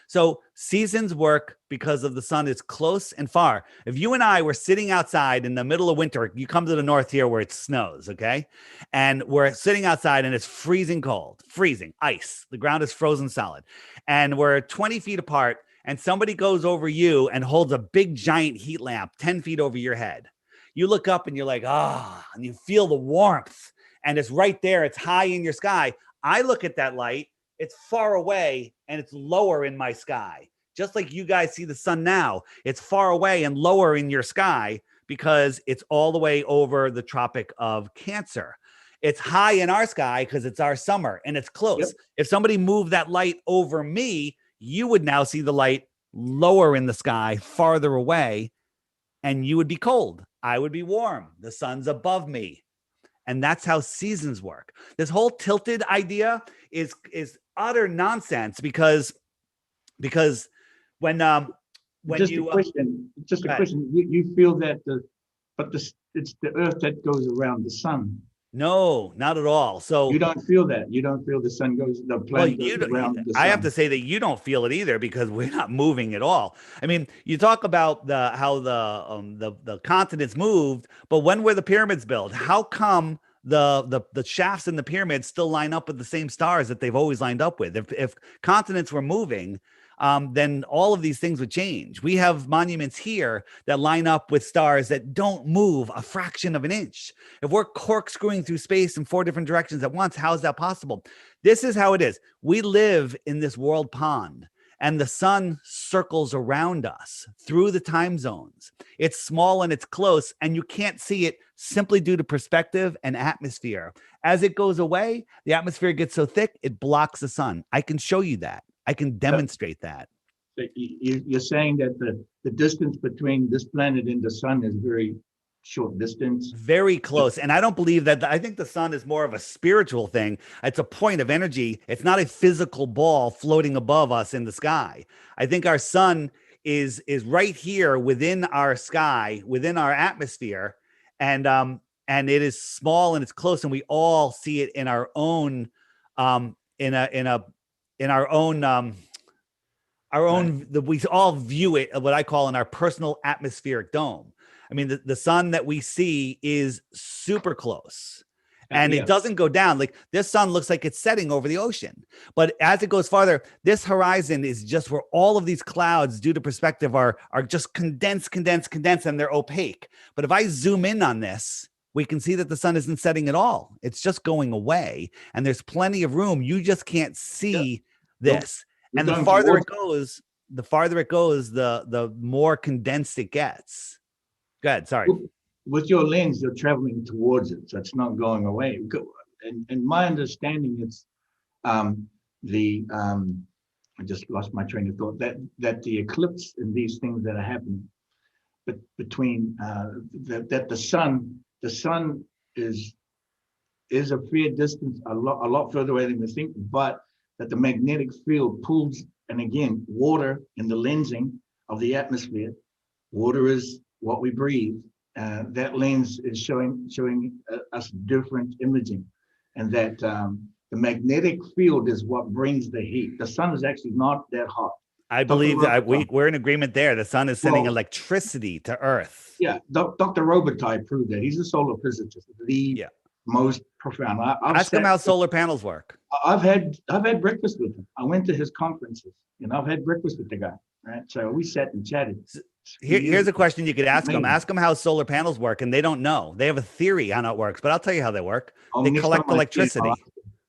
So seasons work because of the sun is close and far. If you and I were sitting outside in the middle of winter, you come to the north here where it snows, okay? And we're sitting outside and it's freezing cold, freezing, ice. The ground is frozen solid. And we're 20 feet apart and somebody goes over you and holds a big giant heat lamp 10 feet over your head. You look up and you're like, and you feel the warmth and it's right there. It's high in your sky. I look at that light. It's far away and it's lower in my sky. Just like you guys see the sun now, it's far away and lower in your sky because it's all the way over the Tropic of Cancer. It's high in our sky because it's our summer and it's close. Yep. If somebody moved that light over me, you would now see the light lower in the sky, farther away, and you would be cold. I would be warm. The sun's above me. And that's how seasons work. This whole tilted idea is utter nonsense because when Just you a question. Just a question. You feel that it's the Earth that goes around the sun. no, not at all. So You don't feel that. You don't feel the planet goes around the sun. I have to say that you don't feel it either because we're not moving at all. I mean, you talk about how the continents moved, but when were the pyramids built? How come the shafts in the pyramids still line up with the same stars that they've always lined up with? If continents were moving, then all of these things would change. We have monuments here that line up with stars that don't move a fraction of an inch. If we're corkscrewing through space in 4 different directions at once, how is that possible? This is how it is. We live in this world pond, and the sun circles around us through the time zones. It's small and it's close, and you can't see it simply due to perspective and atmosphere. As it goes away, the atmosphere gets so thick, it blocks the sun. I can show you that. I can demonstrate that. You're saying that the distance between this planet and the sun is very short distance. Very close. And I don't believe that. I think the sun is more of a spiritual thing. It's a point of energy. It's not a physical ball floating above us in the sky. I think our sun is right here within our sky, within our atmosphere. And it is small and it's close, and we all see it in our own we all view it, what I call in our personal atmospheric dome. I mean, the sun that we see is super close and it doesn't go down. Like this sun looks like it's setting over the ocean, but as it goes farther, this horizon is just where all of these clouds due to perspective are just condensed, and they're opaque. But if I zoom in on this, we can see that the sun isn't setting at all. It's just going away and there's plenty of room. You just can't see this. And the farther it goes, the more condensed it gets. Go ahead. Sorry. With your lens, you're traveling towards it, so it's not going away. And my understanding is, I just lost my train of thought. That the eclipse and these things that are happening, but between that the sun is a fair distance, a lot further away than we think, but that the magnetic field pulls, and again, water in the lensing of the atmosphere, water is what we breathe. That lens is showing us different imaging, and that the magnetic field is what brings the heat. The sun is actually not that hot. I believe that we're in agreement there. The sun is sending electricity to Earth. Yeah, Dr. Robitaille proved that. He's a solar physicist, the most profound. Ask him how solar panels work. I've had breakfast with him. I went to his conferences, and I've had breakfast with the guy. Right, so we sat and chatted. Here's a question you could ask them. Ask them how solar panels work, and they don't know. They have a theory on how it works, but I'll tell you how they work. They collect electricity.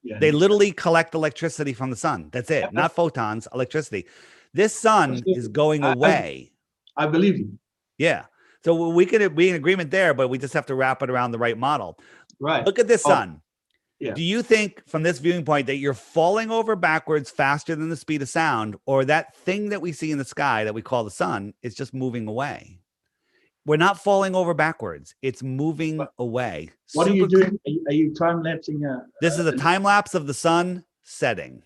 They literally collect electricity from the sun. That's it. Not photons, electricity. This sun is going away. I believe you. Yeah. So we could be in agreement there, but we just have to wrap it around the right model. Right. Look at this sun. Yeah. Do you think from this viewing point that you're falling over backwards faster than the speed of sound, or that thing that we see in the sky that we call the sun is just moving away? We're not falling over backwards. It's moving away. What are you doing? Are you time lapsing? This is a time lapse of the sun setting.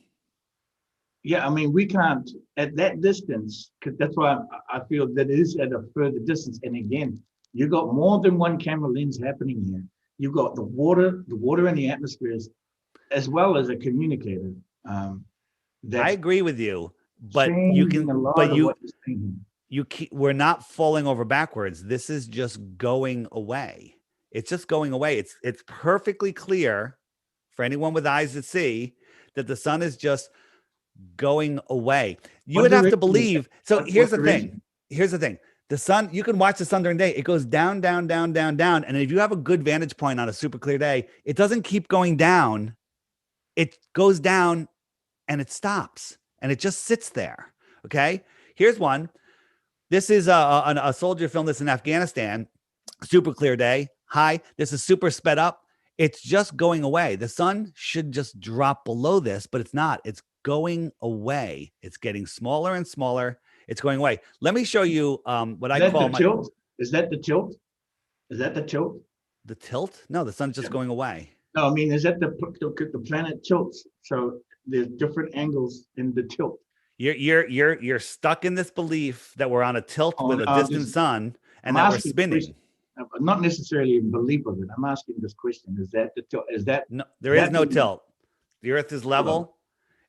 Yeah, I mean, we can't at that distance, because that's why I feel that it is at a further distance. And again, you got more than one camera lens happening here. You've got the water in the atmospheres, as well as a communicator. I agree with you. but you changing a can, lot but of what you're saying. we're not falling over backwards. This is just going away. It's just going away. It's perfectly clear for anyone with eyes to see that the sun is just going away. You What would have to direction is believe. that? So What direction? Here's the thing. The sun, you can watch the sun during the day. It goes down, down, down, down, down. And if you have a good vantage point on a super clear day, it doesn't keep going down. It goes down and it stops and it just sits there. Okay. Here's one. This is a soldier filmed this in Afghanistan. Super clear day. High. This is super sped up. It's just going away. The sun should just drop below this, but it's not. It's going away. It's getting smaller and smaller. It's going away. Let me show you what I call tilt? Is that the tilt? Is that the tilt? the tilt. No, the sun's just going away. No, I mean, is that the planet tilts? So there's different angles in the tilt. You're stuck in this belief that we're on a tilt with a distant sun and that we're spinning. Not necessarily a belief of it. I'm asking this question: is that the tilt? Is that no? There is no tilt. The Earth is level.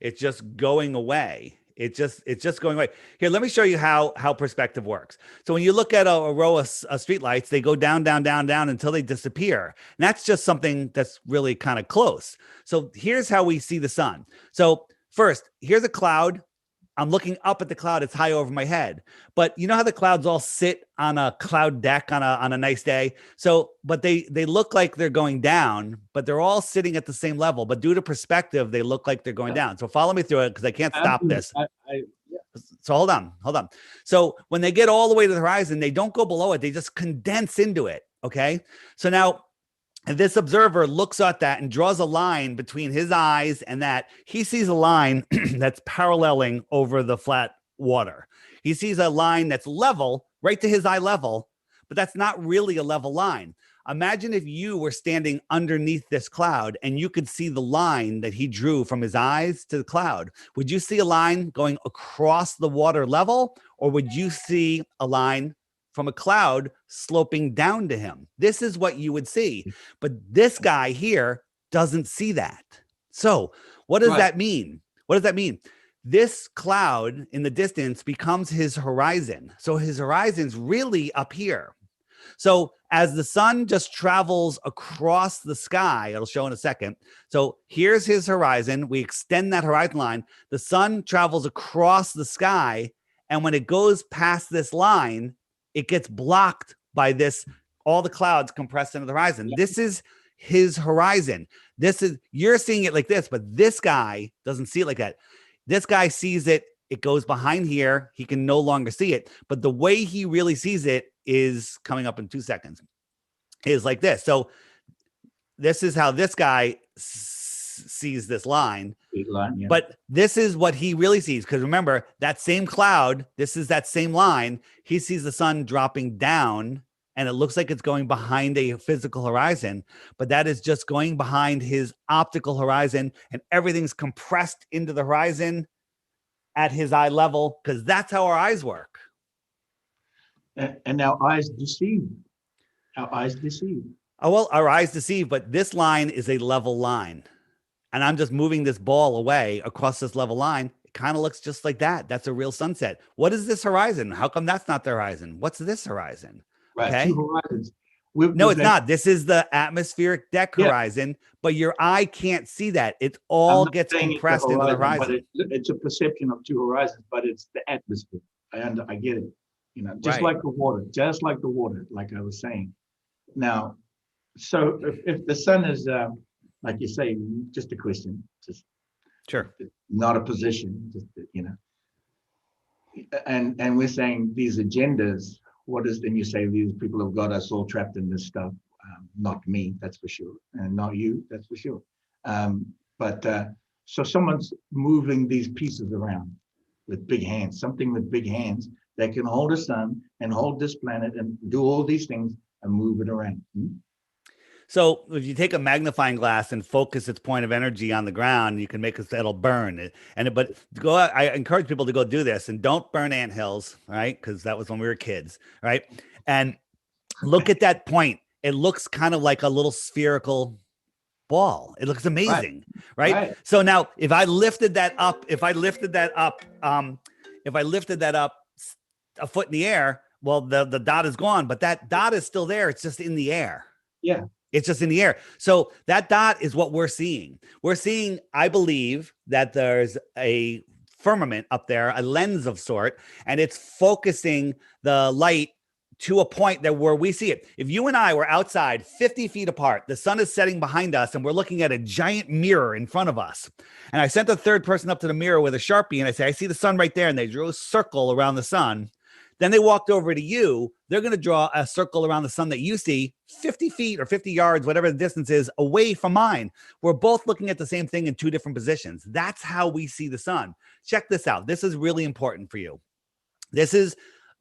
It's just going away. It's just going away. Here, let me show you how perspective works. So when you look at a row of streetlights, they go down, down, down, down until they disappear. And that's just something that's really kind of close. So here's how we see the sun. So first, here's a cloud. I'm looking up at the cloud. It's high over my head. But you know how the clouds all sit on a cloud deck on a nice day? So, but they look like they're going down, but they're all sitting at the same level. But due to perspective, they look like they're going down. So follow me through it because I can't stop this. So hold on. So when they get all the way to the horizon, they don't go below it. They just condense into it. Okay. So now, and this observer looks at that and draws a line between his eyes and that. He sees a line that's paralleling over the flat water. He sees a line that's level, right to his eye level, but that's not really a level line. Imagine if you were standing underneath this cloud and you could see the line that he drew from his eyes to the cloud. Would you see a line going across the water level, or would you see a line from a cloud sloping down to him? This is what you would see. But this guy here doesn't see that. So what does that mean? What does that mean? This cloud in the distance becomes his horizon. So his horizon's really up here. So as the sun just travels across the sky, it'll show in a second. So here's his horizon. We extend that horizon line. The sun travels across the sky. And when it goes past this line, it gets blocked by this, all the clouds compressed into the horizon. This is his horizon. You're seeing it like this, but this guy doesn't see it like that. This guy sees it. It goes behind here. He can no longer see it. But the way he really sees it is coming up in 2 seconds. Is like this. So this is how this guy sees this line. Yeah. But this is what he really sees. Because remember, that same cloud, this is that same line. He sees the sun dropping down and it looks like it's going behind a physical horizon, but that is just going behind his optical horizon, and everything's compressed into the horizon at his eye level, because that's how our eyes work. And our eyes deceive. Our eyes deceive. Oh, well, our eyes deceive, but this line is a level line. And I'm just moving this ball away across this level line. It kind of looks just like that. That's a real sunset. What is this horizon? How come that's not the horizon? What's this horizon? Right. Okay. Two horizons. No, it's not. This is the atmospheric deck horizon, but your eye can't see that. It all gets compressed into the horizon. But it's a perception of two horizons, but it's the atmosphere. I get it. You know, just like the water, like I was saying. Now, so if the sun is, like you say, just a question, just sure, not a position, just, you know, and we're saying these agendas. What is, then you say these people have got us all trapped in this stuff. Not me, that's for sure, and not you, that's for sure. So someone's moving these pieces around with big hands, something with big hands that can hold a sun and hold this planet and do all these things and move it around. So if you take a magnifying glass and focus its point of energy on the ground, you can make it, it'll burn it. But go out, I encourage people to go do this, and don't burn anthills, right? Because that was when we were kids, right? And look at that point. It looks kind of like a little spherical ball. It looks amazing, right? Right. So now if I lifted that up, a foot in the air, well, the dot is gone, but that dot is still there. It's just in the air. Yeah. It's just in the air. So that dot is what we're seeing. We're seeing, I believe, that there's a firmament up there, a lens of sort, and it's focusing the light to a point that where we see it. If you and I were outside 50 feet apart, the sun is setting behind us and we're looking at a giant mirror in front of us. And I sent a third person up to the mirror with a Sharpie and I say, I see the sun right there. And they drew a circle around the sun. Then they walked over to you. They're going to draw a circle around the sun that you see 50 feet or 50 yards, whatever the distance is, away from mine. We're both looking at the same thing in two different positions. That's how we see the sun. Check this out. This is really important for you. This is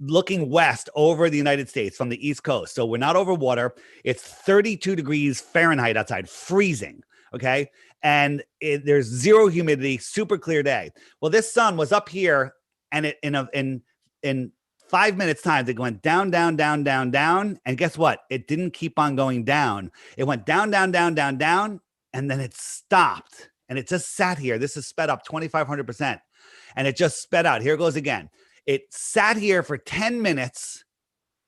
looking west over the United States from the East Coast. So we're not over water. It's 32 degrees Fahrenheit outside, freezing. Okay. And there's zero humidity, super clear day. Well, this sun was up here and it in 5 minutes time, they went down, down, down, down, down. And guess what? It didn't keep on going down. It went down, down, down, down, down. And then it stopped and it just sat here. This is sped up 2,500%. And it just sped out. Here it goes again. It sat here for 10 minutes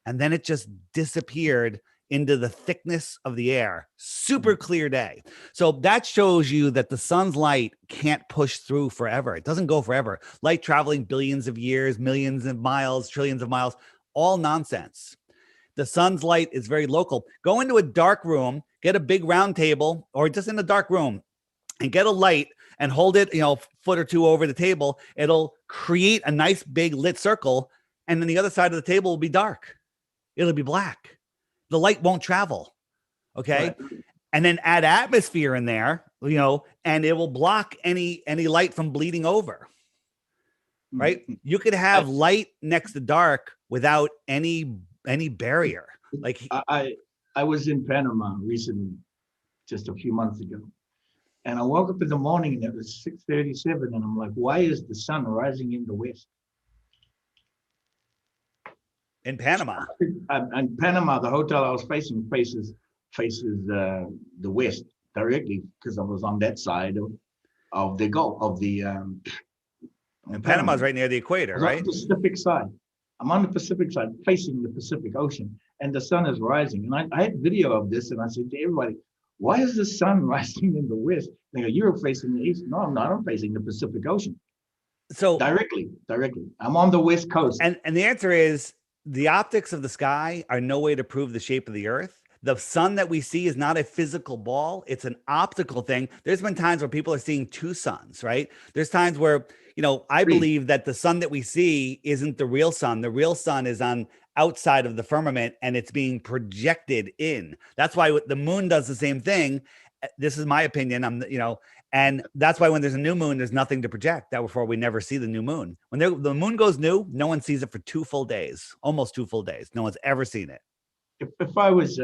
and then it just disappeared into the thickness of the air. Super clear day. So that shows you that the sun's light can't push through forever. It doesn't go forever. Light traveling billions of years, millions of miles, trillions of miles, all nonsense. The sun's light is very local. Go into a dark room, get a big round table or just in a dark room and get a light and hold it, foot or two over the table. It'll create a nice big lit circle. And then the other side of the table will be dark. It'll be black. The light won't travel. Okay. Right. And then add atmosphere in there, and it will block any light from bleeding over. Right. You could have light next to dark without any barrier. Like I was in Panama recently, just a few months ago. And I woke up in the morning and it was 6:37 and I'm like, why is the sun rising in the west? In Panama. In Panama, the hotel I was facing faces the west directly because I was on that side of the Gulf of the and Panama's right near the equator, right? On the Pacific side. I'm on the Pacific side facing the Pacific Ocean and the sun is rising. And I had video of this and I said to everybody, why is the sun rising in the west? They go, you're facing the east. No, I'm not. I'm facing the Pacific Ocean. So directly. I'm on the west coast. And the answer is the optics of the sky are no way to prove the shape of the earth. The sun that we see is not a physical ball. It's an optical thing. There's been times where people are seeing two suns, right? There's times where, I believe that the sun that we see isn't the real sun. The real sun is on outside of the firmament and it's being projected in. That's why the moon does the same thing. This is my opinion. And that's why when there's a new moon, there's nothing to project. Therefore, we never see the new moon. When the moon goes new, no one sees it for 2 full days, almost 2 full days. No one's ever seen it. If I was,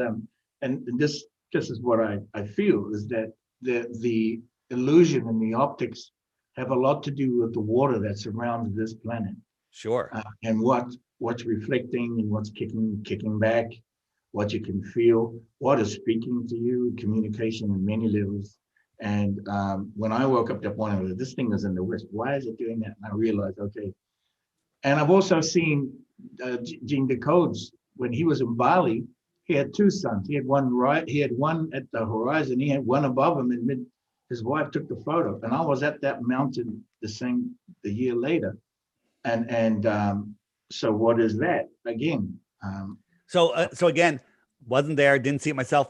and this is what I feel is that the illusion and the optics have a lot to do with the water that surrounds this planet. Sure. And what's reflecting and what's kicking back, what you can feel, what is speaking to you, communication on many levels. And when I woke up that morning, I was like, this thing is in the west. Why is it doing that? And I realized, okay. And I've also seen Gene Decodes when he was in Bali. He had 2 suns. He had one at the horizon. He had one above him, and his wife took the photo. And I was at that mountain the year later. And so what is that again? So again, wasn't there, didn't see it myself.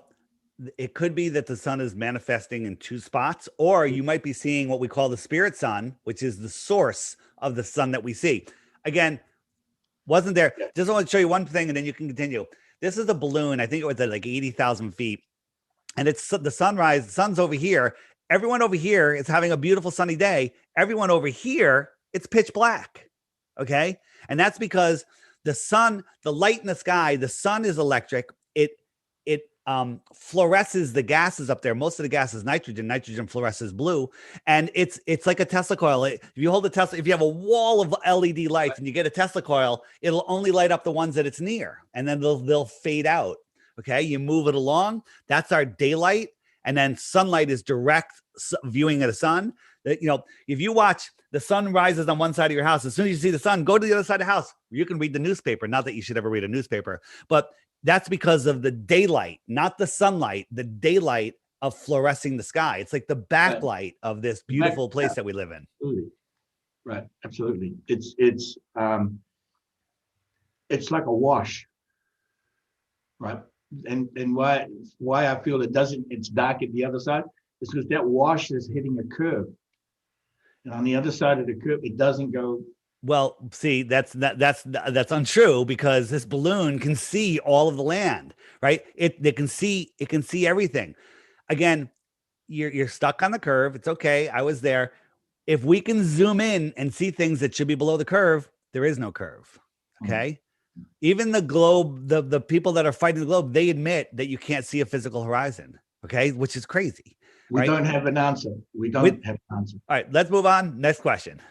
It could be that the sun is manifesting in 2 spots, or you might be seeing what we call the spirit sun, which is the source of the sun that we see. Again, wasn't there. Just want to show you one thing and then you can continue. This is a balloon. I think it was at like 80,000 feet. And it's the sunrise. The sun's over here. Everyone over here is having a beautiful sunny day. Everyone over here, it's pitch black. Okay. And that's because the sun, the light in the sky, the sun is electric. It fluoresces the gases up there. Most of the gas is nitrogen. Nitrogen fluoresces blue. And it's like a Tesla coil. If you hold a Tesla, if you have a wall of LED lights and you get a Tesla coil, it'll only light up the ones that it's near. And then they'll fade out. Okay. You move it along. That's our daylight. and then sunlight is direct viewing of the sun. That, if you watch the sun rises on one side of your house, as soon as you see the sun, go to the other side of the house. You can read the newspaper. Not that you should ever read a newspaper, but that's because of the daylight, not the sunlight, the daylight of fluorescing the sky. It's like the backlight of this beautiful place that we live in. Absolutely. Right. Absolutely. It's like a wash. Right. And why I feel it's dark at the other side is because that wash is hitting a curve. And on the other side of the curve, it doesn't go. Well, see, that's untrue, because this balloon can see all of the land, right? It can see everything. Again, you're stuck on the curve. It's okay. I was there. If we can zoom in and see things that should be below the curve, there is no curve. Okay. Even the globe, the people that are fighting the globe, they admit that you can't see a physical horizon. Okay. Which is crazy. We don't have an answer. We don't have an answer. All right. Let's move on. Next question.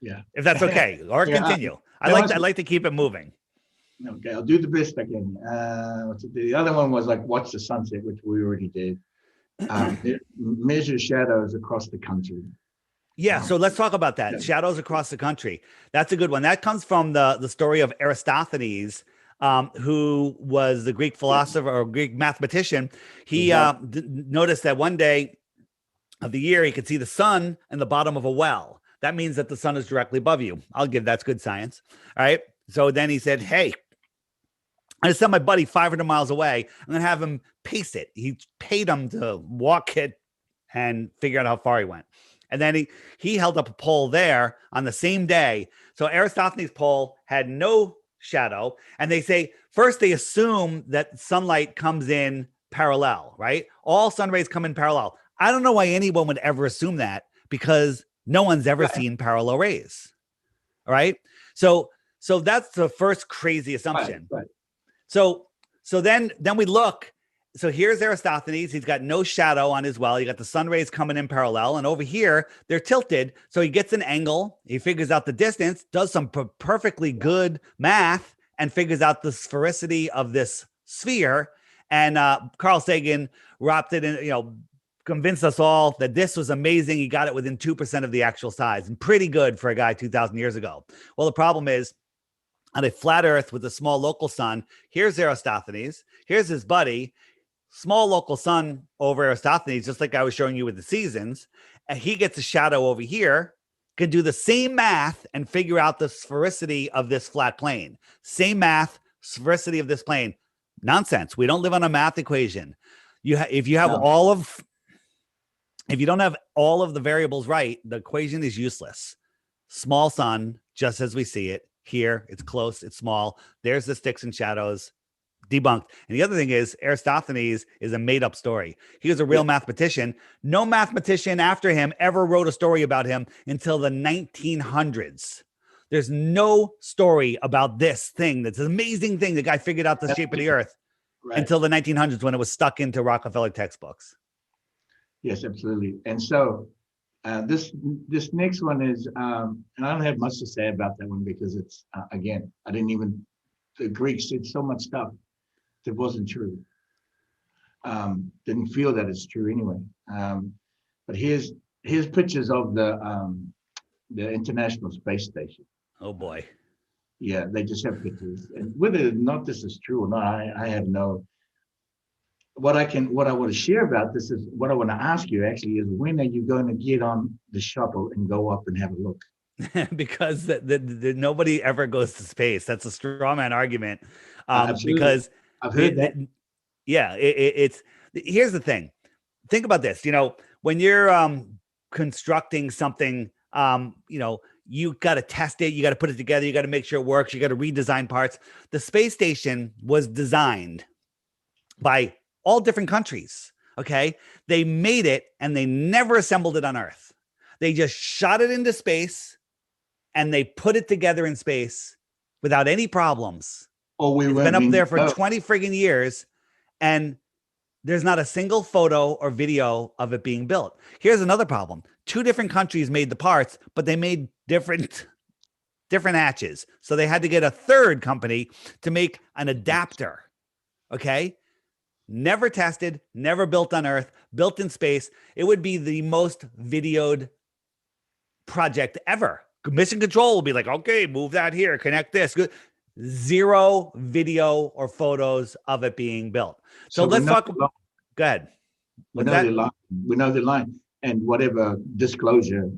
Yeah. If that's okay, or continue. I like to keep it moving. Okay. I'll do the best I can. The other one was like, watch the sunset, which we already did. Measure shadows across the country. Yeah, so let's talk about that. Shadows across the country. That's a good one. That comes from the story of Aristophanes, who was the Greek philosopher or Greek mathematician. He noticed that one day of the year, he could see the sun in the bottom of a well. That means that the sun is directly above you. That's good science. All right. So then he said, hey, I just sent my buddy 500 miles away. I'm going to have him pace it. He paid him to walk it and figure out how far he went. And then he held up a pole there on the same day. So Aristophanes' pole had no shadow. And they say, first they assume that sunlight comes in parallel, right? All sun rays come in parallel. I don't know why anyone would ever assume that, because no one's ever seen parallel rays. All right. So that's the first crazy assumption. Right. So then we look. So here's Aristophanes. He's got no shadow on his well. You got the sun rays coming in parallel, and over here they're tilted. So he gets an angle. He figures out the distance, does some perfectly good math, and figures out the sphericity of this sphere. And Carl Sagan wrapped it in, convinced us all that this was amazing. He got it within 2% of the actual size, and pretty good for a guy 2,000 years ago. Well, the problem is, on a flat Earth with a small local sun, here's Aristophanes. Here's his buddy. Small local sun over Aristophanes, just like I was showing you with the seasons. And he gets a shadow over here, can do the same math and figure out the sphericity of this flat plane. Same math, sphericity of this plane. Nonsense. We don't live on a math equation. If you don't have all of the variables right, the equation is useless. Small sun, just as we see it here. It's close. It's small. There's the sticks and shadows. Debunked. And the other thing is, Aristophanes is a made-up story. He was a real mathematician. No mathematician after him ever wrote a story about him until the 1900s. There's no story about this thing, that's an amazing thing. The guy figured out the shape of the Earth until the 1900s, when it was stuck into Rockefeller textbooks. Yes, absolutely. And so this next one is, and I don't have much to say about that one, because it's, again, the Greeks did so much stuff that wasn't true. Didn't feel that it's true anyway. But here's pictures of the International Space Station. Oh boy. Yeah, they just have pictures. And whether or not this is true or not, I have no. What I want to share about this is, what I want to ask you actually is, when are you going to get on the shuttle and go up and have a look? Because nobody ever goes to space. That's a straw man argument. Because I've heard that. It's here's the thing. Think about this. When you're constructing something, you got to test it. You got to put it together. You got to make sure it works. You got to redesign parts. The space station was designed by all different countries. Okay. They made it and they never assembled it on Earth. They just shot it into space and they put it together in space without any problems. It's been up there for 20 friggin' years, and there's not a single photo or video of it being built. Here's another problem. 2 different countries made the parts, but they made different hatches. So they had to get a third company to make an adapter. Okay. never tested, never built on Earth, built in space. It would be the most videoed project ever. Mission control will be like, okay, move that here, connect this. Good. Zero video or photos of it being built. So let's talk. Go ahead. We know the line. We know the line, and whatever disclosure,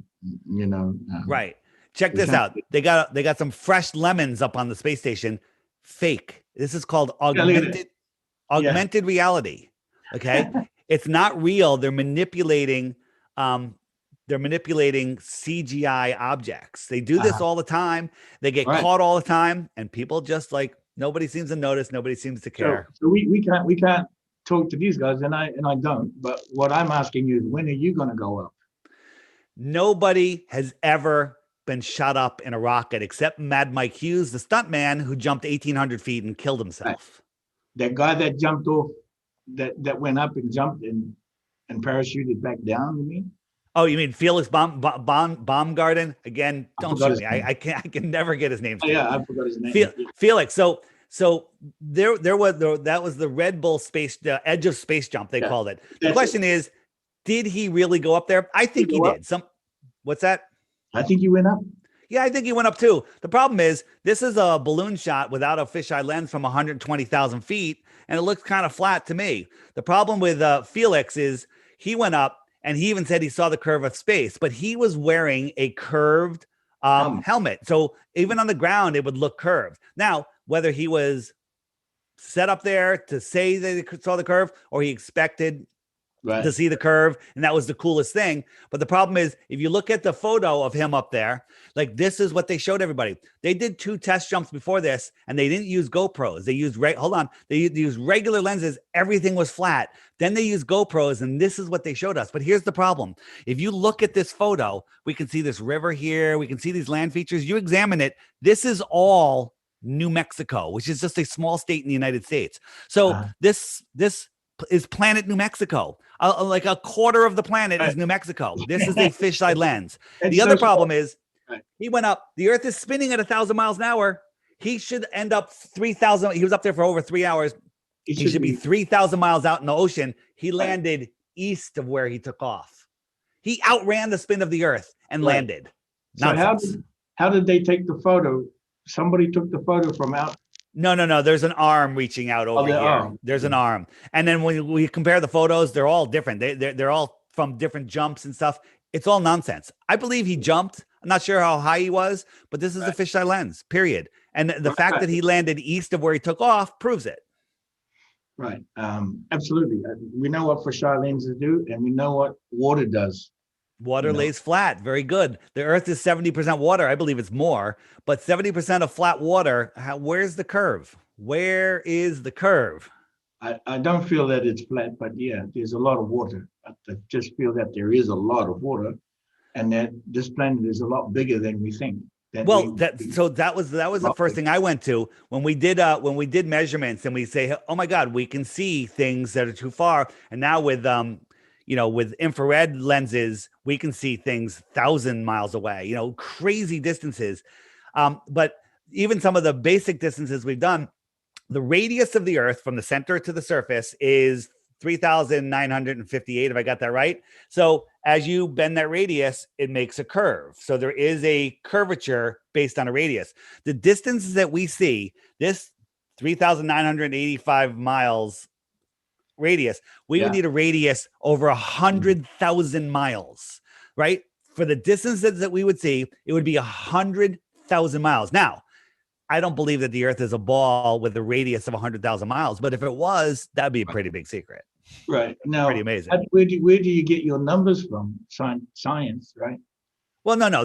Right. Check this out. They got some fresh lemons up on the space station. Fake. This is called augmented reality. Okay. It's not real. They're manipulating CGI objects. They do this all the time. They get caught all the time, and people just like, nobody seems to notice. Nobody seems to care. So we can't talk to these guys, and I don't. But what I'm asking you is, when are you going to go up? Nobody has ever been shot up in a rocket except Mad Mike Hughes, the stuntman who jumped 1,800 feet and killed himself. That guy that jumped off, that went up and jumped and parachuted back down, you mean? Oh, you mean Felix Baumgarten? Again, don't shoot me. I can never get his name. Oh, yeah, I forgot his name. Felix. So there was that was the Red Bull edge of space jump, they called it. The question is, did he really go up there? I think he did. What's that? I think he went up. Yeah, I think he went up too. The problem is, this is a balloon shot without a fisheye lens from 120,000 feet, and it looks kind of flat to me. The problem with Felix is he went up, and he even said he saw the curve of space, but he was wearing a curved helmet. So even on the ground, it would look curved. Now, whether he was set up there to say that he saw the curve, or he expected to see the curve, and that was the coolest thing. But the problem is, if you look at the photo of him up there, like, this is what they showed everybody. They did 2 test jumps before this, and they didn't use GoPros. They used they used regular lenses. Everything was flat. Then they used GoPros, and this is what they showed us. But here's the problem. If you look at this photo, we can see this river here. We can see these land features. You examine it. This is all New Mexico, which is just a small state in the United States. So this is planet New Mexico. Like a quarter of the planet is New Mexico. This is a fisheye lens. The other problem is, he went up. The Earth is spinning at 1,000 miles an hour. He should end up 3,000. He was up there for over 3 hours. He should be 3,000 miles out in the ocean. He landed east of where he took off. He outran the spin of the Earth and landed. So how did they take the photo? Somebody took the photo from out. No. There's an arm reaching out over here. There's an arm. And then when we compare the photos, they're all different. They're all from different jumps and stuff. It's all nonsense. I believe he jumped. I'm not sure how high he was, but this is a fisheye lens, period. And the fact that he landed east of where he took off proves it. Right. Absolutely. We know what fisheye lenses do, and we know what water does. Water lays flat. Very good. The Earth is 70% water. I believe it's more, but 70% of flat water. Where's the curve? Where is the curve? I don't feel that it's flat, but yeah, there's a lot of water. I just feel that there is a lot of water, and that this planet is a lot bigger than we think. That was the first thing I went to when we did measurements, and we say, oh my God, we can see things that are too far. And now with with infrared lenses, we can see things 1,000 miles away, crazy distances. But even some of the basic distances we've done, the radius of the Earth from the center to the surface is 3,958, if I got that right. So as you bend that radius, it makes a curve. So there is a curvature based on a radius. The distances that we see, this 3,985 miles radius, we would need a radius over 100,000 miles, right? For the distances that we would see, it would be 100,000 miles. Now, I don't believe that the Earth is a ball with a radius of 100,000 miles, but if it was, that'd be a pretty big secret. Right. Now, pretty amazing. Where do you get your numbers from? Science, right? Well, no.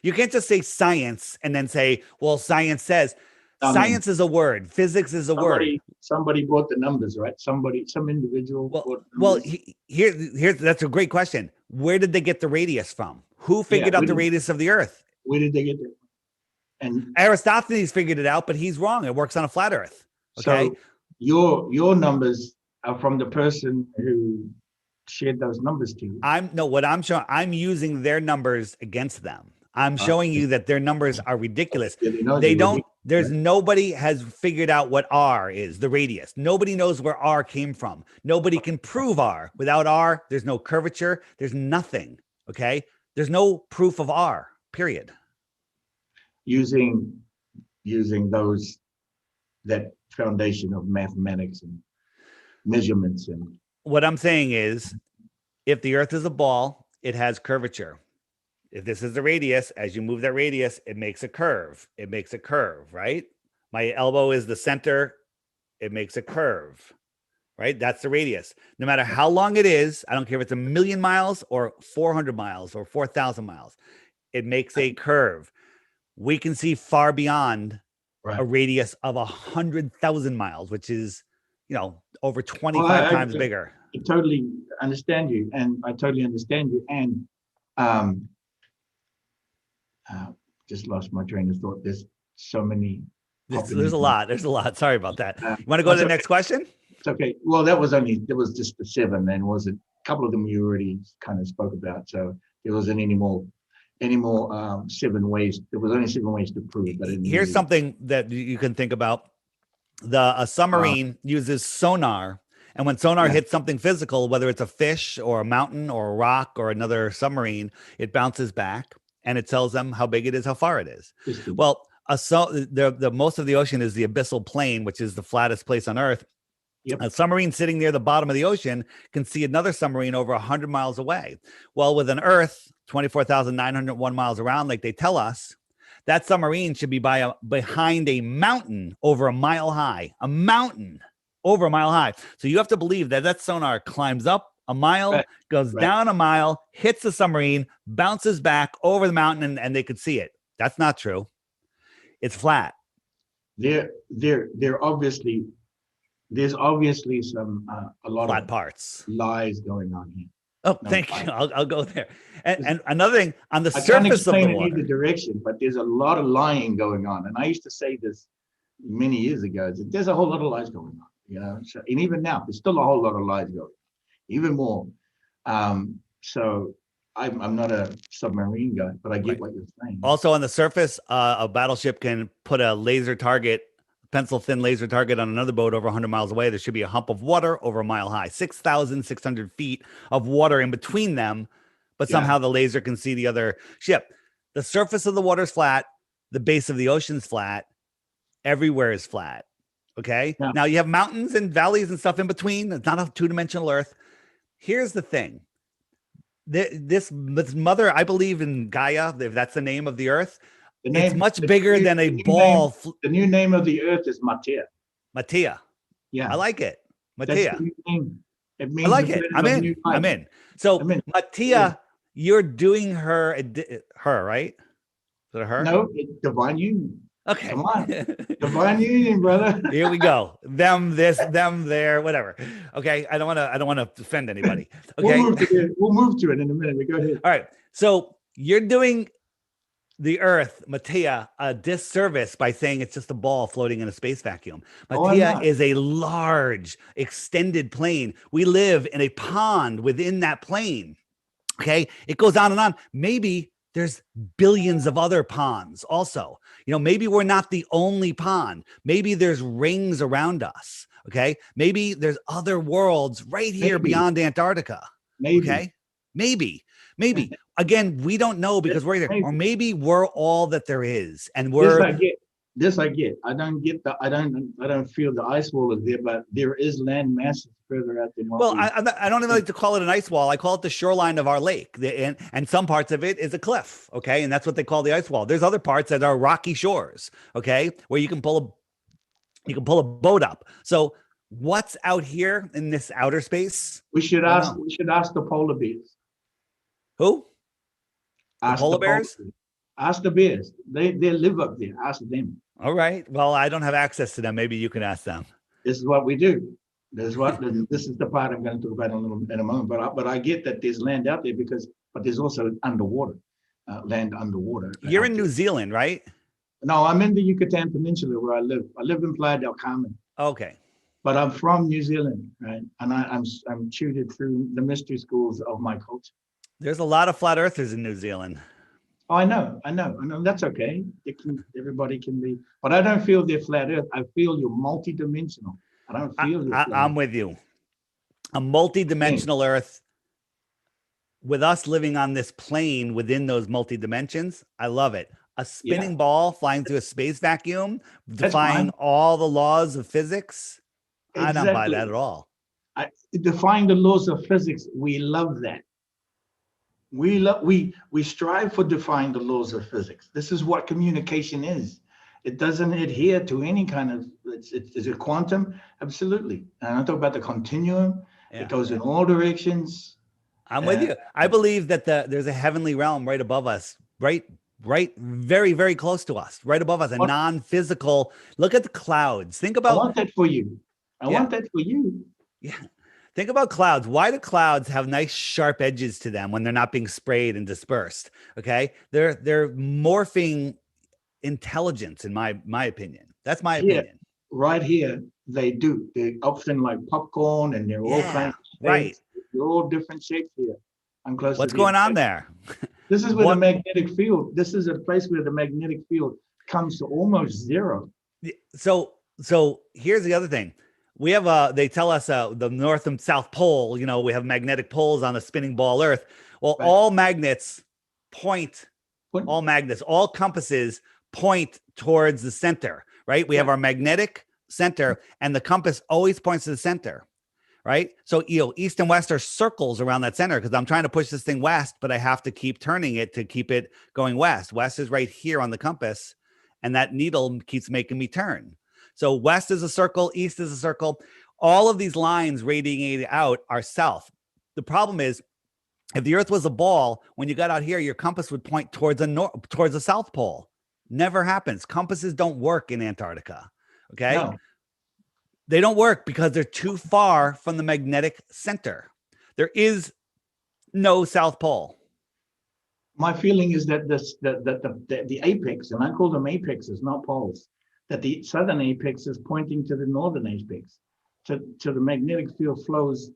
You can't just say science and then say, well, science says. Science is a word. Physics is a word. Somebody brought the numbers, right? Some individual. Here's that's a great question. Where did they get the radius from? Who figured out the radius of the Earth? Where did they get it? And Aristophanes figured it out, but he's wrong. It works on a flat Earth. Okay. So your numbers are from the person who shared those numbers to you. What I'm showing, I'm using their numbers against them. I'm showing you that their numbers are ridiculous. They don't There's nobody has figured out what R is, the radius. Nobody knows where R came from. Nobody can prove R. Without R, there's no curvature. There's nothing. Okay. There's no proof of R, period. Using those, that foundation of mathematics and measurements. And what I'm saying is, if the earth is a ball, it has curvature. If this is the radius, as you move that radius, it makes a curve. It makes a curve, right? My elbow is the center. It makes a curve, right? That's the radius. No matter how long it is, I don't care if it's 1,000,000 miles or 400 miles or 4,000 miles, it makes a curve. We can see far beyond a radius of 100,000 miles, which is, over 25 times bigger. I totally understand you, and I totally understand you. And just lost my train of thought. There's so many. There's a lot. Sorry about that. You want to go to the next question? It's okay. Well, there was just the 7, and was a couple of them you already kind of spoke about. So there wasn't any more 7 ways. There was only 7 ways to prove it. But here's something that you can think about. A submarine uses sonar, and when sonar hits something physical, whether it's a fish or a mountain or a rock or another submarine, it bounces back and it tells them how big it is, how far it is. Well, the most of the ocean is the abyssal plain, which is the flattest place on Earth. Yep. A submarine sitting near the bottom of the ocean can see another submarine over 100 miles away. Well, with an Earth 24,901 miles around, like they tell us, that submarine should be behind a mountain over a mile high. A mountain over a mile high. So you have to believe that sonar climbs up a mile, goes down a mile, hits the submarine, bounces back over the mountain, and they could see it. That's not true. It's flat. There's obviously some a lot flat of parts lies going on here. Oh, thank you. I'll go there. And another thing, on the surface of the water, the direction, but there's a lot of lying going on. And I used to say this many years ago. That there's a whole lot of lies going on. So, and even now, there's still a whole lot of lies going on, even more. So I'm not a submarine guy, but I get what you're saying. Also, on the surface, a battleship can put a laser target, pencil thin laser target on another boat over 100 miles away. There should be a hump of water over a mile high, 6,600 feet of water in between them, but somehow the laser can see the other ship. The surface of the water is flat. The base of the ocean's flat. Everywhere is flat. Okay. Yeah. Now you have mountains and valleys and stuff in between. It's not a 2-dimensional Earth. Here's the thing. This mother, I believe in Gaia, if that's the name of the Earth. It's much bigger than a ball. The new name of the Earth is Matea. Matea. Yeah. I like it. Matea. It means I like it. I'm in. So Matea, you're doing her, right? Is it her? No, it's Divine Union. Okay. Come on. Divine Union, brother. Here we go. Them, this, them, there, whatever. Okay. I don't want to offend anybody. Okay. We'll move to it in a minute. Go ahead. All right. So you're doing the Earth, Matea, a disservice by saying it's just a ball floating in a space vacuum. Matea is a large, extended plane. We live in a pond within that plane. Okay. It goes on and on. Maybe there's billions of other ponds also. Maybe we're not the only pond. Maybe there's rings around us. Okay. Maybe there's other worlds right here beyond Antarctica. Maybe. Okay. Maybe. Again, we don't know because we're there. Or maybe we're all that there is. And we're This I get. I don't feel the ice wall is there, but there is land masses further out than well, I don't even like to call it an ice wall. I call it the shoreline of our lake. And some parts of it is a cliff. Okay. And that's what they call the ice wall. There's other parts that are rocky shores. Okay. Where you can pull a boat up. So what's out here in this outer space? We should ask the polar bears. Who? Ask the polar bears? Ask the bears. They live up there. Ask them. All right. Well, I don't have access to them. Maybe you can ask them. This is what we do. This is the part I'm going to talk about in a moment. But I get that there's land out there but there's also underwater, land underwater. You're in New Zealand, right? No, I'm in the Yucatan Peninsula where I live. I live in Playa del Carmen. Okay. But I'm from New Zealand, right? And I'm tutored through the mystery schools of my culture. There's a lot of flat earthers in New Zealand. I know. That's okay. Everybody can be, but I don't feel they're flat Earth. I feel you're multidimensional. I don't feel you're flat. I'm with you. A multi-dimensional Earth with us living on this plane within those multi-dimensions. I love it. A spinning ball flying through a space vacuum, defying all the laws of physics. Exactly. I don't buy that at all. Defying the laws of physics, we love that. We strive for defying the laws of physics. This is what communication is. It doesn't adhere to any kind of, is it quantum? Absolutely. And I talk about the continuum. It goes in all directions. I'm with you. I believe that there's a heavenly realm right above us, right, very, very close to us, right above us, a non-physical. Look at the clouds. Think about. I want that for you. I want that for you. Yeah. Think about clouds. Why do clouds have nice sharp edges to them when they're not being sprayed and dispersed? Okay. They're morphing intelligence, in my opinion. That's my opinion. Right here, they do. They're often like popcorn, and they're all kinds of shapes. They're all different shapes here. I'm close. What's going on there? This is where the magnetic field. This is a place where the magnetic field comes to almost zero. So here's the other thing. We have they tell us the North and South Pole, you know, we have magnetic poles on a spinning ball Earth. Well, all magnets all compasses point towards the center, right? We have our magnetic center, and the compass always points to the center, right? So, you know, east and west are circles around that center, because I'm trying to push this thing west, but I have to keep turning it to keep it going west. West is right here on the compass, and that needle keeps making me turn. So west is a circle, east is a circle. All of these lines radiating out are south. The problem is, if the Earth was a ball, when you got out here, your compass would point towards the South Pole. Never happens. Compasses don't work in Antarctica. Okay. No. They don't work because they're too far from the magnetic center. There is no South Pole. My feeling is that the apex, and I call them apexes, not poles, that the southern apex is pointing to the northern apex. To the magnetic field flows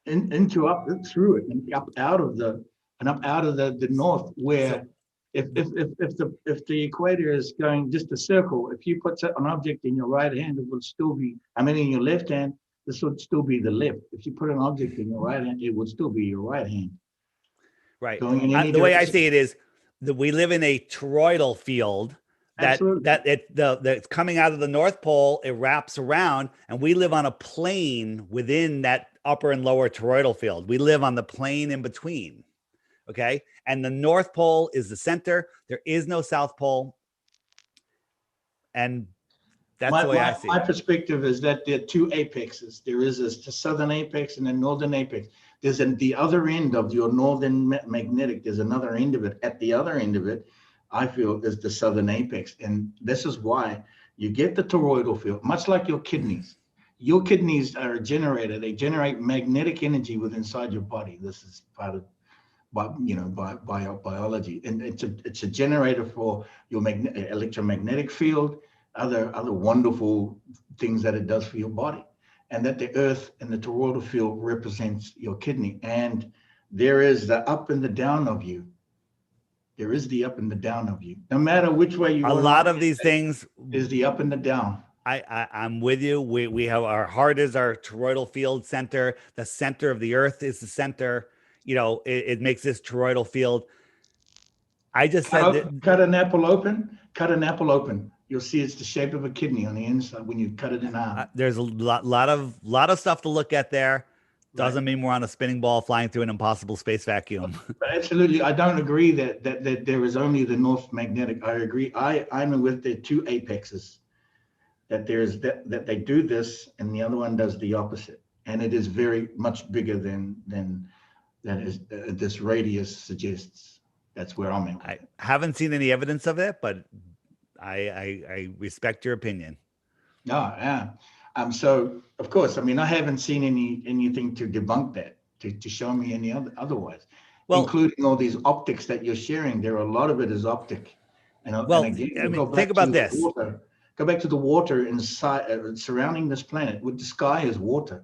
into up through it and up out of the north, where if the equator is going just a circle, if you put an object in your right hand, it will still be, I mean, in your left hand, this would still be the left. If you put an object in your right hand, it would still be your right hand. Right. The way I see it is that we live in a toroidal field that's coming out of the North Pole. It wraps around, and we live on a plane within that upper and lower toroidal field. We live on the plane in between. Okay. And the North Pole is the center. There is no South Pole. And that's the way I see it. My perspective is that there are two apexes. There is the southern apex and the northern apex. There's the other end of your northern magnetic. There's another end of it. At the other end of it, I feel, is the southern apex. And this is why you get the toroidal field, much like your kidneys. Your kidneys are a generator. They generate magnetic energy within inside your body. This is part of biology, and it's a generator for your electromagnetic field, other wonderful things that it does for your body, and that the earth and the toroidal field represents your kidney. And there is the up and the down of you. There is the up and the down of you. No matter which way you go. A lot of these things is the up and the down. I'm with you. We have our heart is our toroidal field center. The center of the earth is the center. You know, it makes this toroidal field. I just said cut an apple open. You'll see it's the shape of a kidney on the inside when you cut it in half. There's a lot of stuff to look at there. Doesn't mean we're on a spinning ball flying through an impossible space vacuum. Absolutely. I don't agree that there is only the north magnetic. I agree. I'm with the two apexes, that there's that they do this and the other one does the opposite. And it is very much bigger than that is this radius suggests. That's where I'm at. I haven't seen any evidence of it, but I respect your opinion. No, yeah. So of course, I mean, I haven't seen anything to debunk that, to show me any otherwise, including all these optics that you're sharing. There are a lot of it is optic. And again, I mean, think about this. Go back to the water inside surrounding this planet. With the sky is water.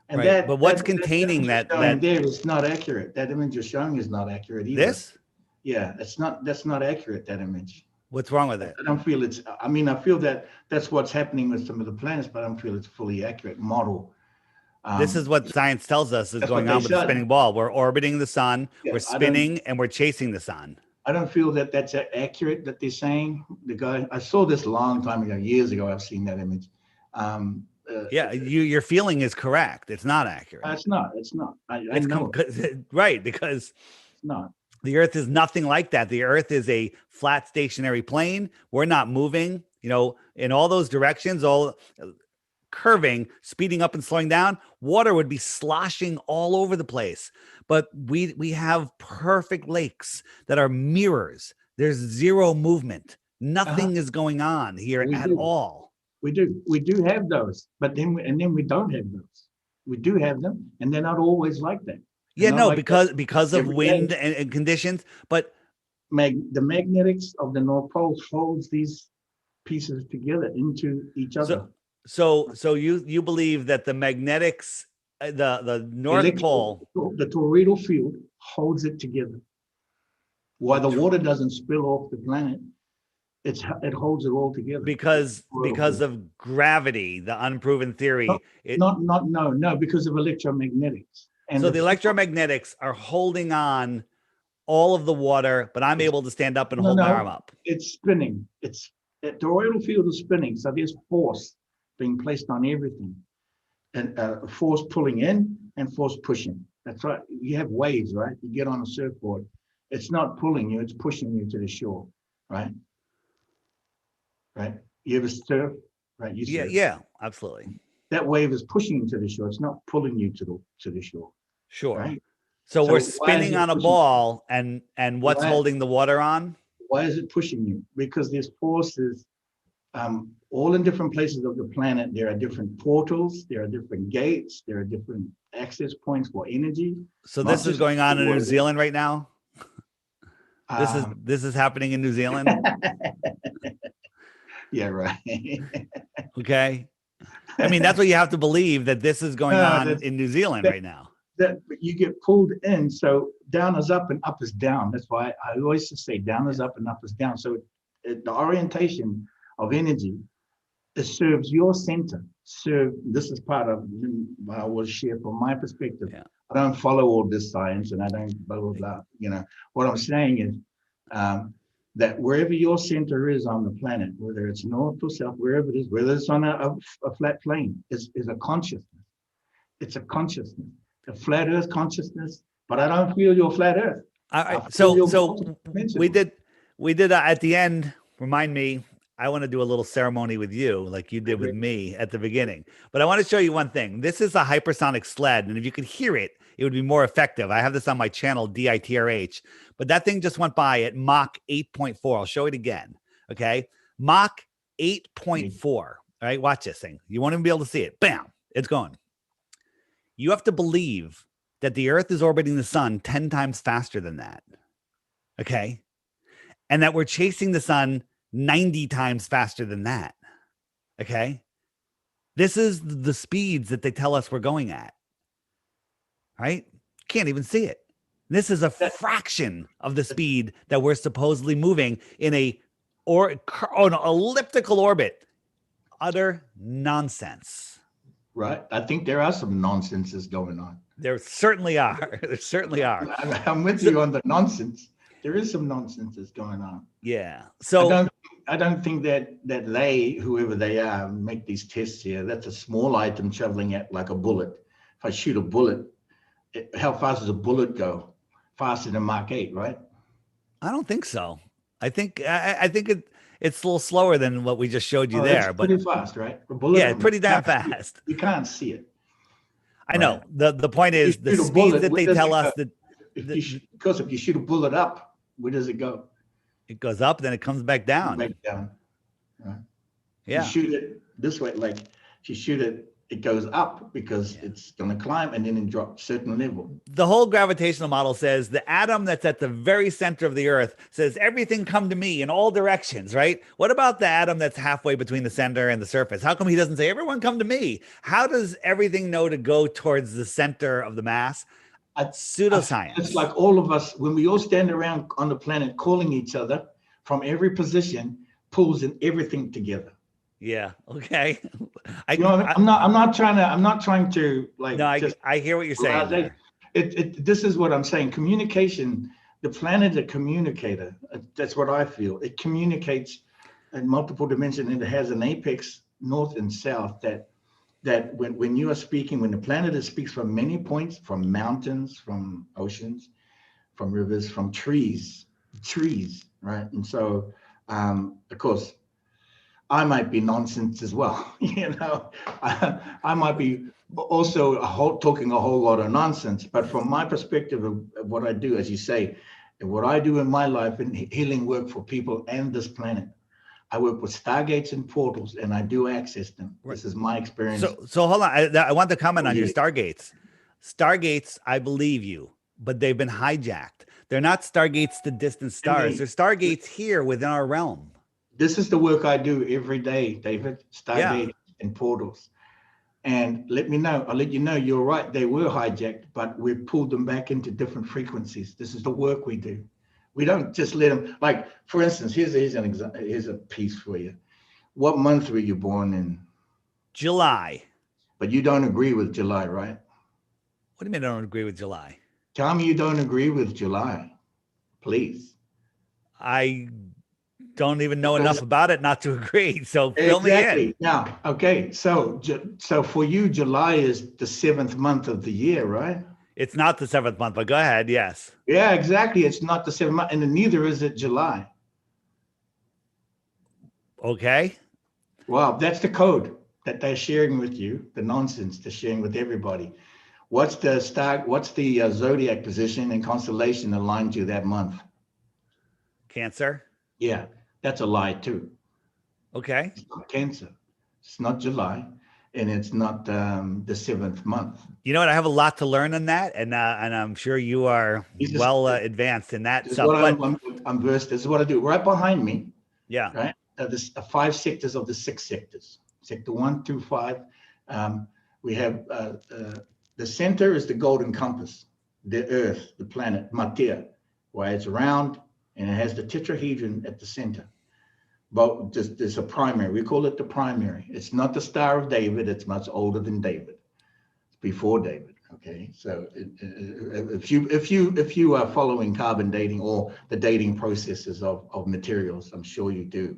And but what's containing that there is not accurate. That image you're showing is not accurate either. This? Yeah, that's not accurate, that image. What's wrong with it? I don't feel it's, I mean, I feel that that's what's happening with some of the planets, but I don't feel it's a fully accurate model. This is what science tells us is That's what going they on with the said. spinning ball. We're orbiting the sun, Yeah, we're spinning, and we're chasing the sun. I don't feel that that's accurate that they're saying. The guy, I saw this a long time ago, years ago, I've seen that image. Yeah, your feeling is correct. It's not accurate. It's not. I know right, because it's not. the Earth is nothing like that. The Earth is a flat stationary plane. We're not moving, you know, in all those directions, all curving, speeding up and slowing down. Water would be sloshing all over the place. But we have perfect lakes that are mirrors. There's zero movement. Nothing is going on here at all. We do have those, but then we don't have those. We do have them, and they're not always like that. Yeah, no, like because of wind and conditions. But the magnetics of the North Pole holds these pieces together into each other. So you believe that the magnetics, the North Pole, the toroidal field holds it together. Why the water doesn't spill off the planet, it holds it all together. Because of gravity, the unproven theory. No, because of electromagnetics. And so the electromagnetics are holding on all of the water, but I'm able to stand up and hold my arm up. It's spinning. The toroidal field is spinning, so there's force being placed on everything, and force pulling in and force pushing. That's right. You have waves, right? You get on a surfboard. It's not pulling you; it's pushing you to the shore, right? Right. You ever surf? Right. You surf. Yeah, absolutely. That wave is pushing you to the shore. It's not pulling you to the shore. Sure. Right? So we're spinning on a ball, and what's holding the water on? Why is it pushing you? Because there's forces all in different places of the planet. There are different portals, there are different gates, there are different access points for energy. So this is going on in New Zealand right now? This is happening in New Zealand? Yeah, right. Okay. I mean, that's what you have to believe, that this is going on in New Zealand right now. That you get pulled in, so down is up and up is down. That's why I always say down is up and up is down. So the orientation of energy, it serves your center. This is part of what I will share from my perspective. Yeah. I don't follow all this science, and I don't blah blah blah. You know what I'm saying is that wherever your center is on the planet, whether it's north or south, wherever it is, whether it's on a flat plane, is a consciousness. It's a consciousness. The flat Earth consciousness, but I don't feel your flat Earth. All right. So we did at the end. Remind me, I want to do a little ceremony with you, like you did with me at the beginning. But I want to show you one thing. This is a hypersonic sled, and if you could hear it, it would be more effective. I have this on my channel, DITRH, but that thing just went by at Mach 8.4. I'll show it again. Okay, Mach 8.4. All right, watch this thing. You won't even be able to see it. Bam, it's gone. You have to believe that the Earth is orbiting the sun 10 times faster than that. Okay. And that we're chasing the sun 90 times faster than that. Okay. This is the speeds that they tell us we're going at. Right? Can't even see it. This is a fraction of the speed that we're supposedly moving in an elliptical orbit. Utter nonsense. Right. I think there are some nonsenses going on. There certainly are. There certainly are. I'm with you on the nonsense. There is some nonsenses going on. Yeah. So I don't think that they, whoever they are, make these tests here. That's a small item traveling at like a bullet. If I shoot a bullet, how fast does a bullet go? Faster than Mach 8, right? I don't think so. I think it's a little slower than what we just showed you there, but pretty fast, right? A bullet, yeah, pretty damn fast. You can't see it. I know. The point is the speeds that they tell us that because if you shoot a bullet up, where does it go? It goes up, then it comes back down. Back down. Right? Yeah. You shoot it this way, like if you shoot it, it goes up because it's going to climb and then it drops a certain level. The whole gravitational model says the atom that's at the very center of the Earth says everything come to me in all directions, right? What about the atom that's halfway between the center and the surface? How come he doesn't say everyone come to me? How does everything know to go towards the center of the mass? Pseudoscience. It's like all of us, when we all stand around on the planet calling each other from every position, pulls in everything together. Yeah. Okay. You know what I mean? I'm not trying to like, no, just I hear what you're saying blase. there. This is what I'm saying. Communication, the planet is a communicator. That's what I feel. It communicates in multiple dimensions, and it has an apex north and south that when you are speaking, when the planet speaks from many points, from mountains, from oceans, from rivers, from trees, right? And so, of course, I might be nonsense as well. You know, I might be also talking a whole lot of nonsense. But from my perspective of what I do, as you say, and what I do in my life in healing work for people and this planet, I work with stargates and portals, and I do access them. Right. This is my experience. So hold on. I want to comment on your Yeah. Stargates. Stargates, I believe you, but they've been hijacked. They're not Stargates to distant stars. They're Stargates here within our realm. This is the work I do every day, David. Stargates and portals. And I'll let you know, you're right, they were hijacked, but we've pulled them back into different frequencies. This is the work we do. We don't just let them, like, for instance, here's a piece for you. What month were you born in? July. But you don't agree with July, right? What do you mean I don't agree with July? Tell me you don't agree with July, please. I don't even know enough about it not to agree. So fill me in. Now, okay, so for you, July is the 7th month of the year, right? It's not the 7th month, but go ahead. Yes. Yeah, exactly. It's not the 7th month, and neither is it July. Okay. Wow, that's the code that they're sharing with you, the nonsense they're sharing with everybody. What's the zodiac position and constellation aligned to that month? Cancer. Yeah, that's a lie too. Okay. It's not Cancer. It's not July, and it's not the 7th month. You know what? I have a lot to learn on that, and I'm sure you are advanced in that stuff. I'm versed. This is what I do. Right behind me. Yeah. Right. There's 5 sectors of the 6 sectors. Sector 1 through 5. We have the center is the golden compass, the Earth, the planet, Mater, where it's round and it has the tetrahedron at the center. But there's a primary. We call it the primary. It's not the Star of David. It's much older than David. It's before David. Okay. So if you are following carbon dating or the dating processes of materials, I'm sure you do,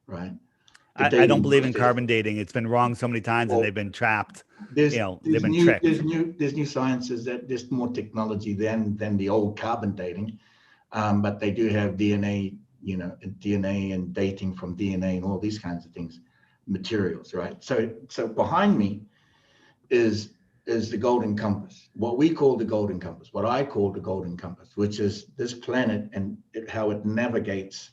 right? I don't believe in carbon dating. It's been wrong so many times, and they've been trapped. They've been tricked. There's new sciences that there's more technology than the old carbon dating, but they do have DNA, DNA and dating from DNA and all these kinds of things, materials, right? So behind me is the golden compass, what we call the golden compass, what I call the golden compass, which is this planet and how it navigates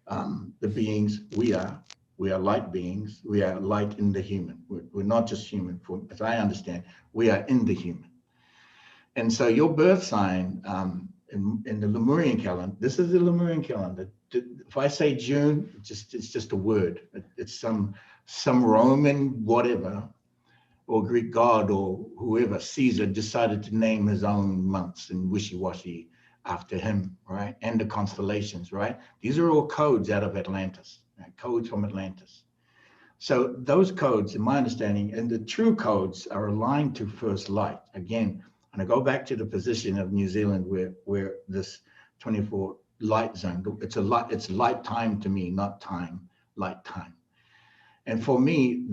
the beings we are. We are light beings. We are light in the human. We're not just human. As I understand, we are in the human. And so your birth sign in the Lemurian calendar, this is the Lemurian calendar. If I say June, it's just a word. It's some Roman whatever, or Greek god or whoever, Caesar, decided to name his own months and wishy-washy after him, right? And the constellations, right? These are all codes out of Atlantis. Codes from Atlantis. So those codes, in my understanding, and the true codes are aligned to first light. Again, and I go back to the position of New Zealand where this 24 light zone, it's light time to me, not time, light time. And for me,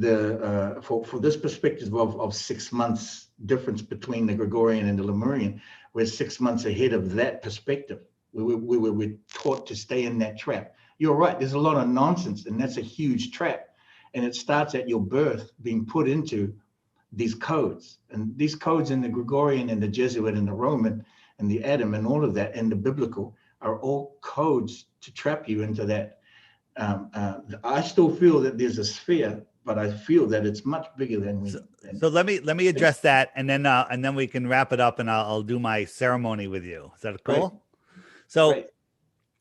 for this perspective of 6 months difference between the Gregorian and the Lemurian, we're 6 months ahead of that perspective. We're taught to stay in that trap. You're right, there's a lot of nonsense, and that's a huge trap. And it starts at your birth being put into these codes. And these codes in the Gregorian and the Jesuit and the Roman and the Adam and all of that and the biblical are all codes to trap you into that. I still feel that there's a sphere, but I feel that it's much bigger than we. So let me address that, and then we can wrap it up, and I'll do my ceremony with you. Is that cool? Right. So Right.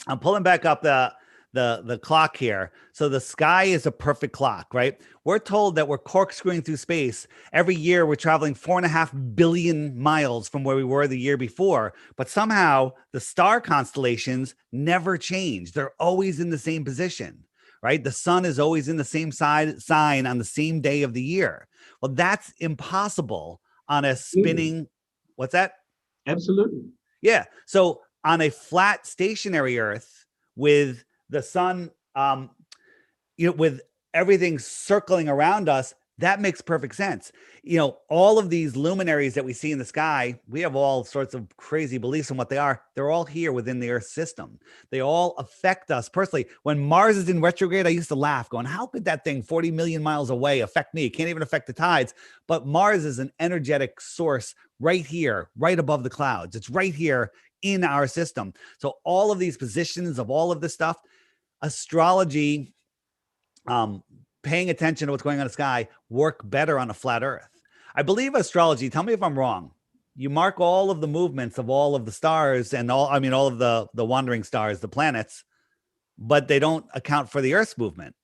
I'm pulling back up the clock here. So the sky is a perfect clock, right? We're told that we're corkscrewing through space. Every year we're traveling 4.5 billion miles from where we were the year before, but somehow the star constellations never change. They're always in the same position, right? The sun is always in the same sign on the same day of the year. Well, that's impossible on a spinning, what's that? Absolutely. Yeah. So on a flat stationary Earth with the sun, with everything circling around us, that makes perfect sense. All of these luminaries that we see in the sky, we have all sorts of crazy beliefs on what they are. They're all here within the Earth system. They all affect us personally. When Mars is in retrograde, I used to laugh going, how could that thing 40 million miles away affect me? It can't even affect the tides. But Mars is an energetic source right here, right above the clouds. It's right here in our system. So all of these positions of all of this stuff, astrology, paying attention to what's going on in the sky, work better on a flat Earth. I believe astrology, tell me if I'm wrong, you mark all of the movements of all of the stars and all of the wandering stars, the planets, but they don't account for the Earth's movement.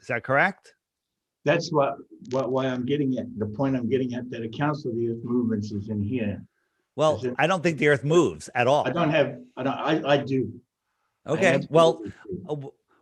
Is that correct? That's why I'm getting at. The point I'm getting at, that accounts for the Earth movements, is in here. Well, I don't think the Earth moves at all. I do. Okay. Well,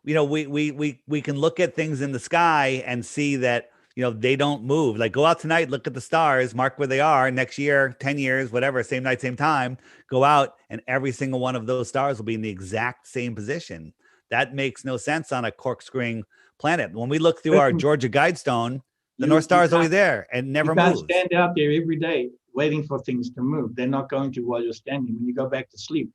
we can look at things in the sky and see that, they don't move. Like, go out tonight, look at the stars, mark where they are. Next year, 10 years, whatever, same night, same time, go out and every single one of those stars will be in the exact same position. That makes no sense on a corkscrewing planet. When we look through our Georgia Guidestone, the North Star is always there and never moves. You can't stand out there every day waiting for things to move. They're not going to while you're standing. When you go back to sleep,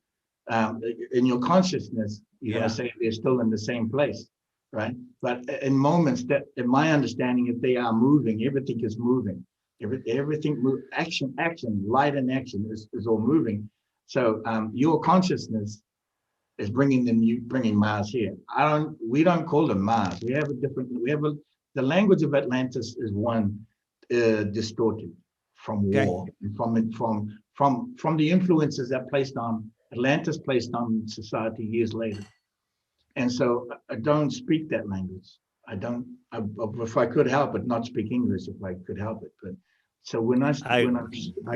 in your consciousness, you're going to say they're still in the same place, right? But in moments that, in my understanding, if they are moving, everything is moving. Everything, action, light and action is all moving. So your consciousness is bringing Mars here. We don't call them Mars. The language of Atlantis is one distorted from war, from the influences that Atlantis placed on society years later. And so I don't speak that language. If I could help it, not speak English if I could help it. But so I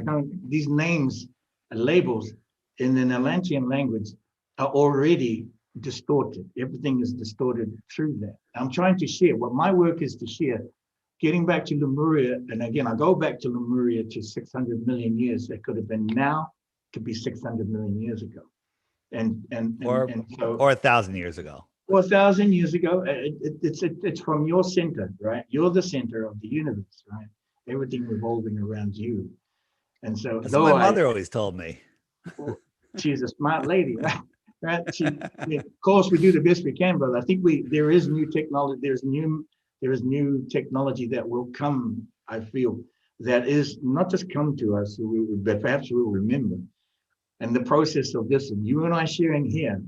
don't, these names and labels in an Atlantean language are already distorted. Everything is distorted through that. I'm trying to share what my work is to share, getting back to Lemuria. And again, I go back to Lemuria to 600 million years. That could have been now, could be 600 million years ago. Or 1,000 years ago. Or 1,000 years ago. It's from your center, right? You're the center of the universe, right? Everything revolving around you. And so that's what my mother always told me. Well, she's a smart lady, right? Of course, we do the best we can, but I think there is new technology. There is new technology that will come. I feel that is not just come to us, but perhaps we'll remember. And the process of this, you and I sharing here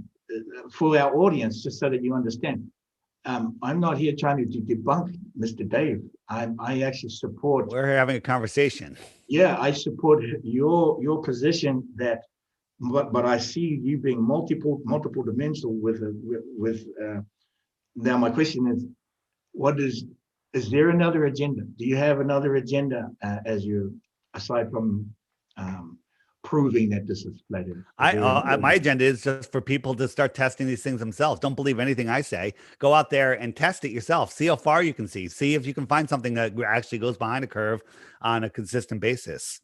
for our audience, just so that you understand. I'm not here trying to debunk Mr. Dave. I actually support. We're having a conversation. Yeah, I support your position that. But I see you being multiple dimensional with now my question is, is there another agenda? Do you have another agenda aside from proving that this is flat Earth? My agenda is just for people to start testing these things themselves. Don't believe anything I say. Go out there and test it yourself. See how far you can see. See if you can find something that actually goes behind a curve on a consistent basis.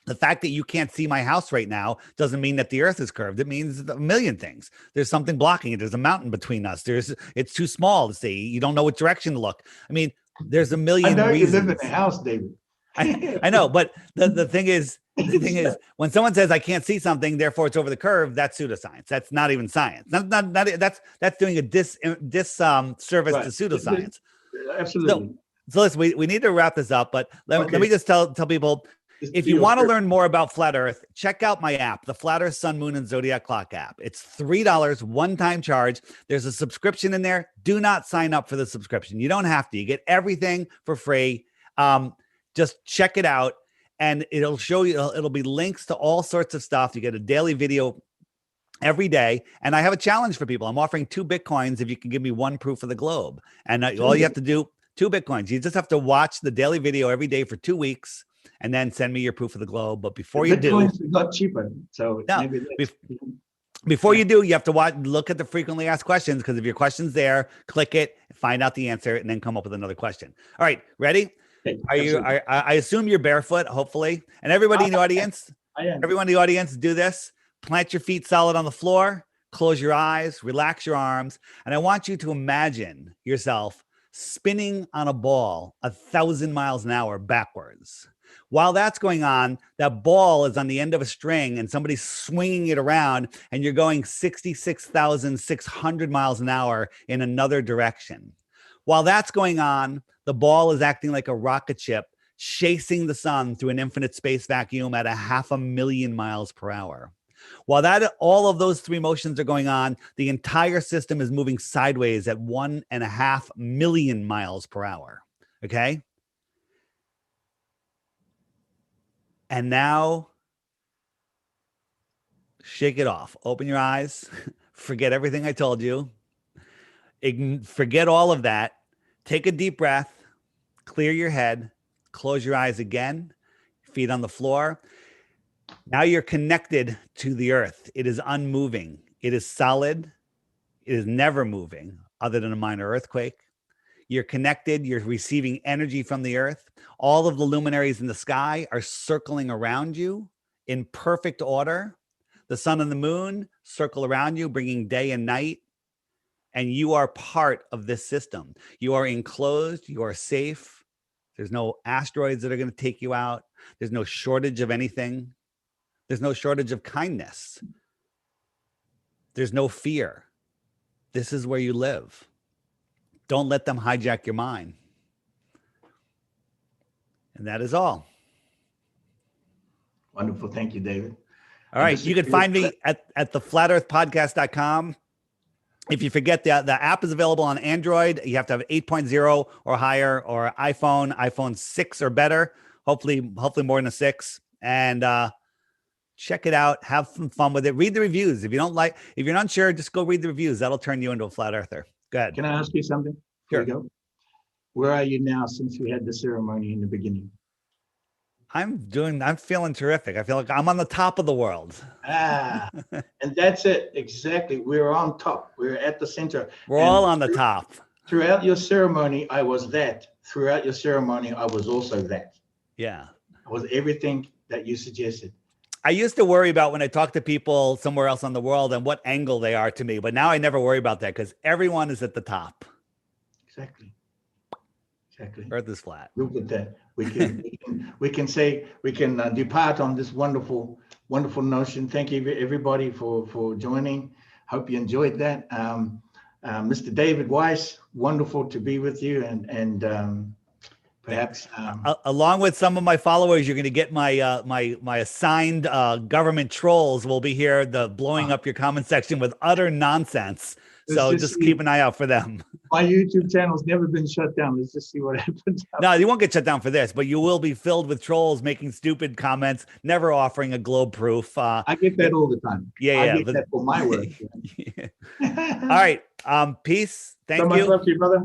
The fact that you can't see my house right now doesn't mean that the Earth is curved. It means a million things. There's something blocking it. There's a mountain between us. It's too small to see. You don't know what direction to look. I mean, there's a million reasons. I know you live in a house, David. I know, but the thing is, when someone says I can't see something, therefore it's over the curve, that's pseudoscience. That's not even science. That's doing a disservice to pseudoscience. Absolutely. So listen, we need to wrap this up, but let me just tell people. If you want to learn more about Flat Earth, check out my app, the Flat Earth Sun, Moon, and Zodiac Clock app. It's $3, one-time charge. There's a subscription in there. Do not sign up for the subscription. You don't have to. You get everything for free. Just check it out, and it'll show you. It'll be links to all sorts of stuff. You get a daily video every day. And I have a challenge for people. I'm offering 2 Bitcoins if you can give me 1 proof of the globe. And all you have to do, 2 Bitcoins. You just have to watch the daily video every day for 2 weeks and then send me your proof of the globe. But before you do, Bitcoin's got cheaper. So no, maybe that's, before you do, you have to look at the frequently asked questions, because if your question's there, click it, find out the answer, and then come up with another question. All right, ready? okay, Are you? absolutely. I assume you're barefoot, hopefully. And everybody in the audience, I am. everyone in the audience, do this. Plant your feet solid on the floor. Close your eyes. Relax your arms. And I want you to imagine yourself spinning on a ball 1,000 miles an hour backwards. While that's going on, that ball is on the end of a string and somebody's swinging it around, and you're going 66,600 miles an hour in another direction. While that's going on, the ball is acting like a rocket ship chasing the sun through an infinite space vacuum at 500,000 miles per hour. While all of those 3 motions are going on, the entire system is moving sideways at 1.5 million miles per hour. Okay. And now shake it off. Open your eyes. Forget everything I told you. Forget all of that. Take a deep breath. Clear your head. Close your eyes again. Feet on the floor. Now you're connected to the earth. It is unmoving. It is solid. It is never moving other than a minor earthquake. You're connected. You're receiving energy from the earth. All of the luminaries in the sky are circling around you in perfect order. The sun and the moon circle around you, bringing day and night. And you are part of this system. You are enclosed. You are safe. There's no asteroids that are going to take you out. There's no shortage of anything. There's no shortage of kindness. There's no fear. This is where you live. Don't let them hijack your mind. And that is all. Wonderful. Thank you, David. All right. You can find me at theflatearthpodcast.com. If you forget, the app is available on Android. You have to have 8.0 or higher, or iPhone 6 or better. Hopefully more than a 6. And check it out. Have some fun with it. Read the reviews. If you're not sure, just go read the reviews. That'll turn you into a flat earther. Go ahead. Can I ask you something? Sure. Go. Where are you now since we had the ceremony in the beginning? I'm feeling terrific. I feel like I'm on the top of the world. And that's it. Exactly. We're on top. We're at the center. We're all on the top. Throughout your ceremony, I was that. Throughout your ceremony, I was also that. Yeah. I was everything that you suggested. I used to worry about when I talk to people somewhere else on the world and what angle they are to me, but now I never worry about that because everyone is at the top. Exactly. Earth is flat. Look at that. We can depart on this wonderful notion. Thank you everybody for joining. Hope you enjoyed that. Mr. David Weiss, wonderful to be with you, and perhaps along with some of my followers, you're going to get my my assigned government trolls will be here, blowing up your comment section with utter nonsense. So just keep an eye out for them. My YouTube channel's never been shut down. Let's just see what happens. No, you won't get shut down for this, but you will be filled with trolls making stupid comments, never offering a globe proof. I get that all the time. I get that for my work. Yeah. All right. Peace. Thank you. So much love to you, brother.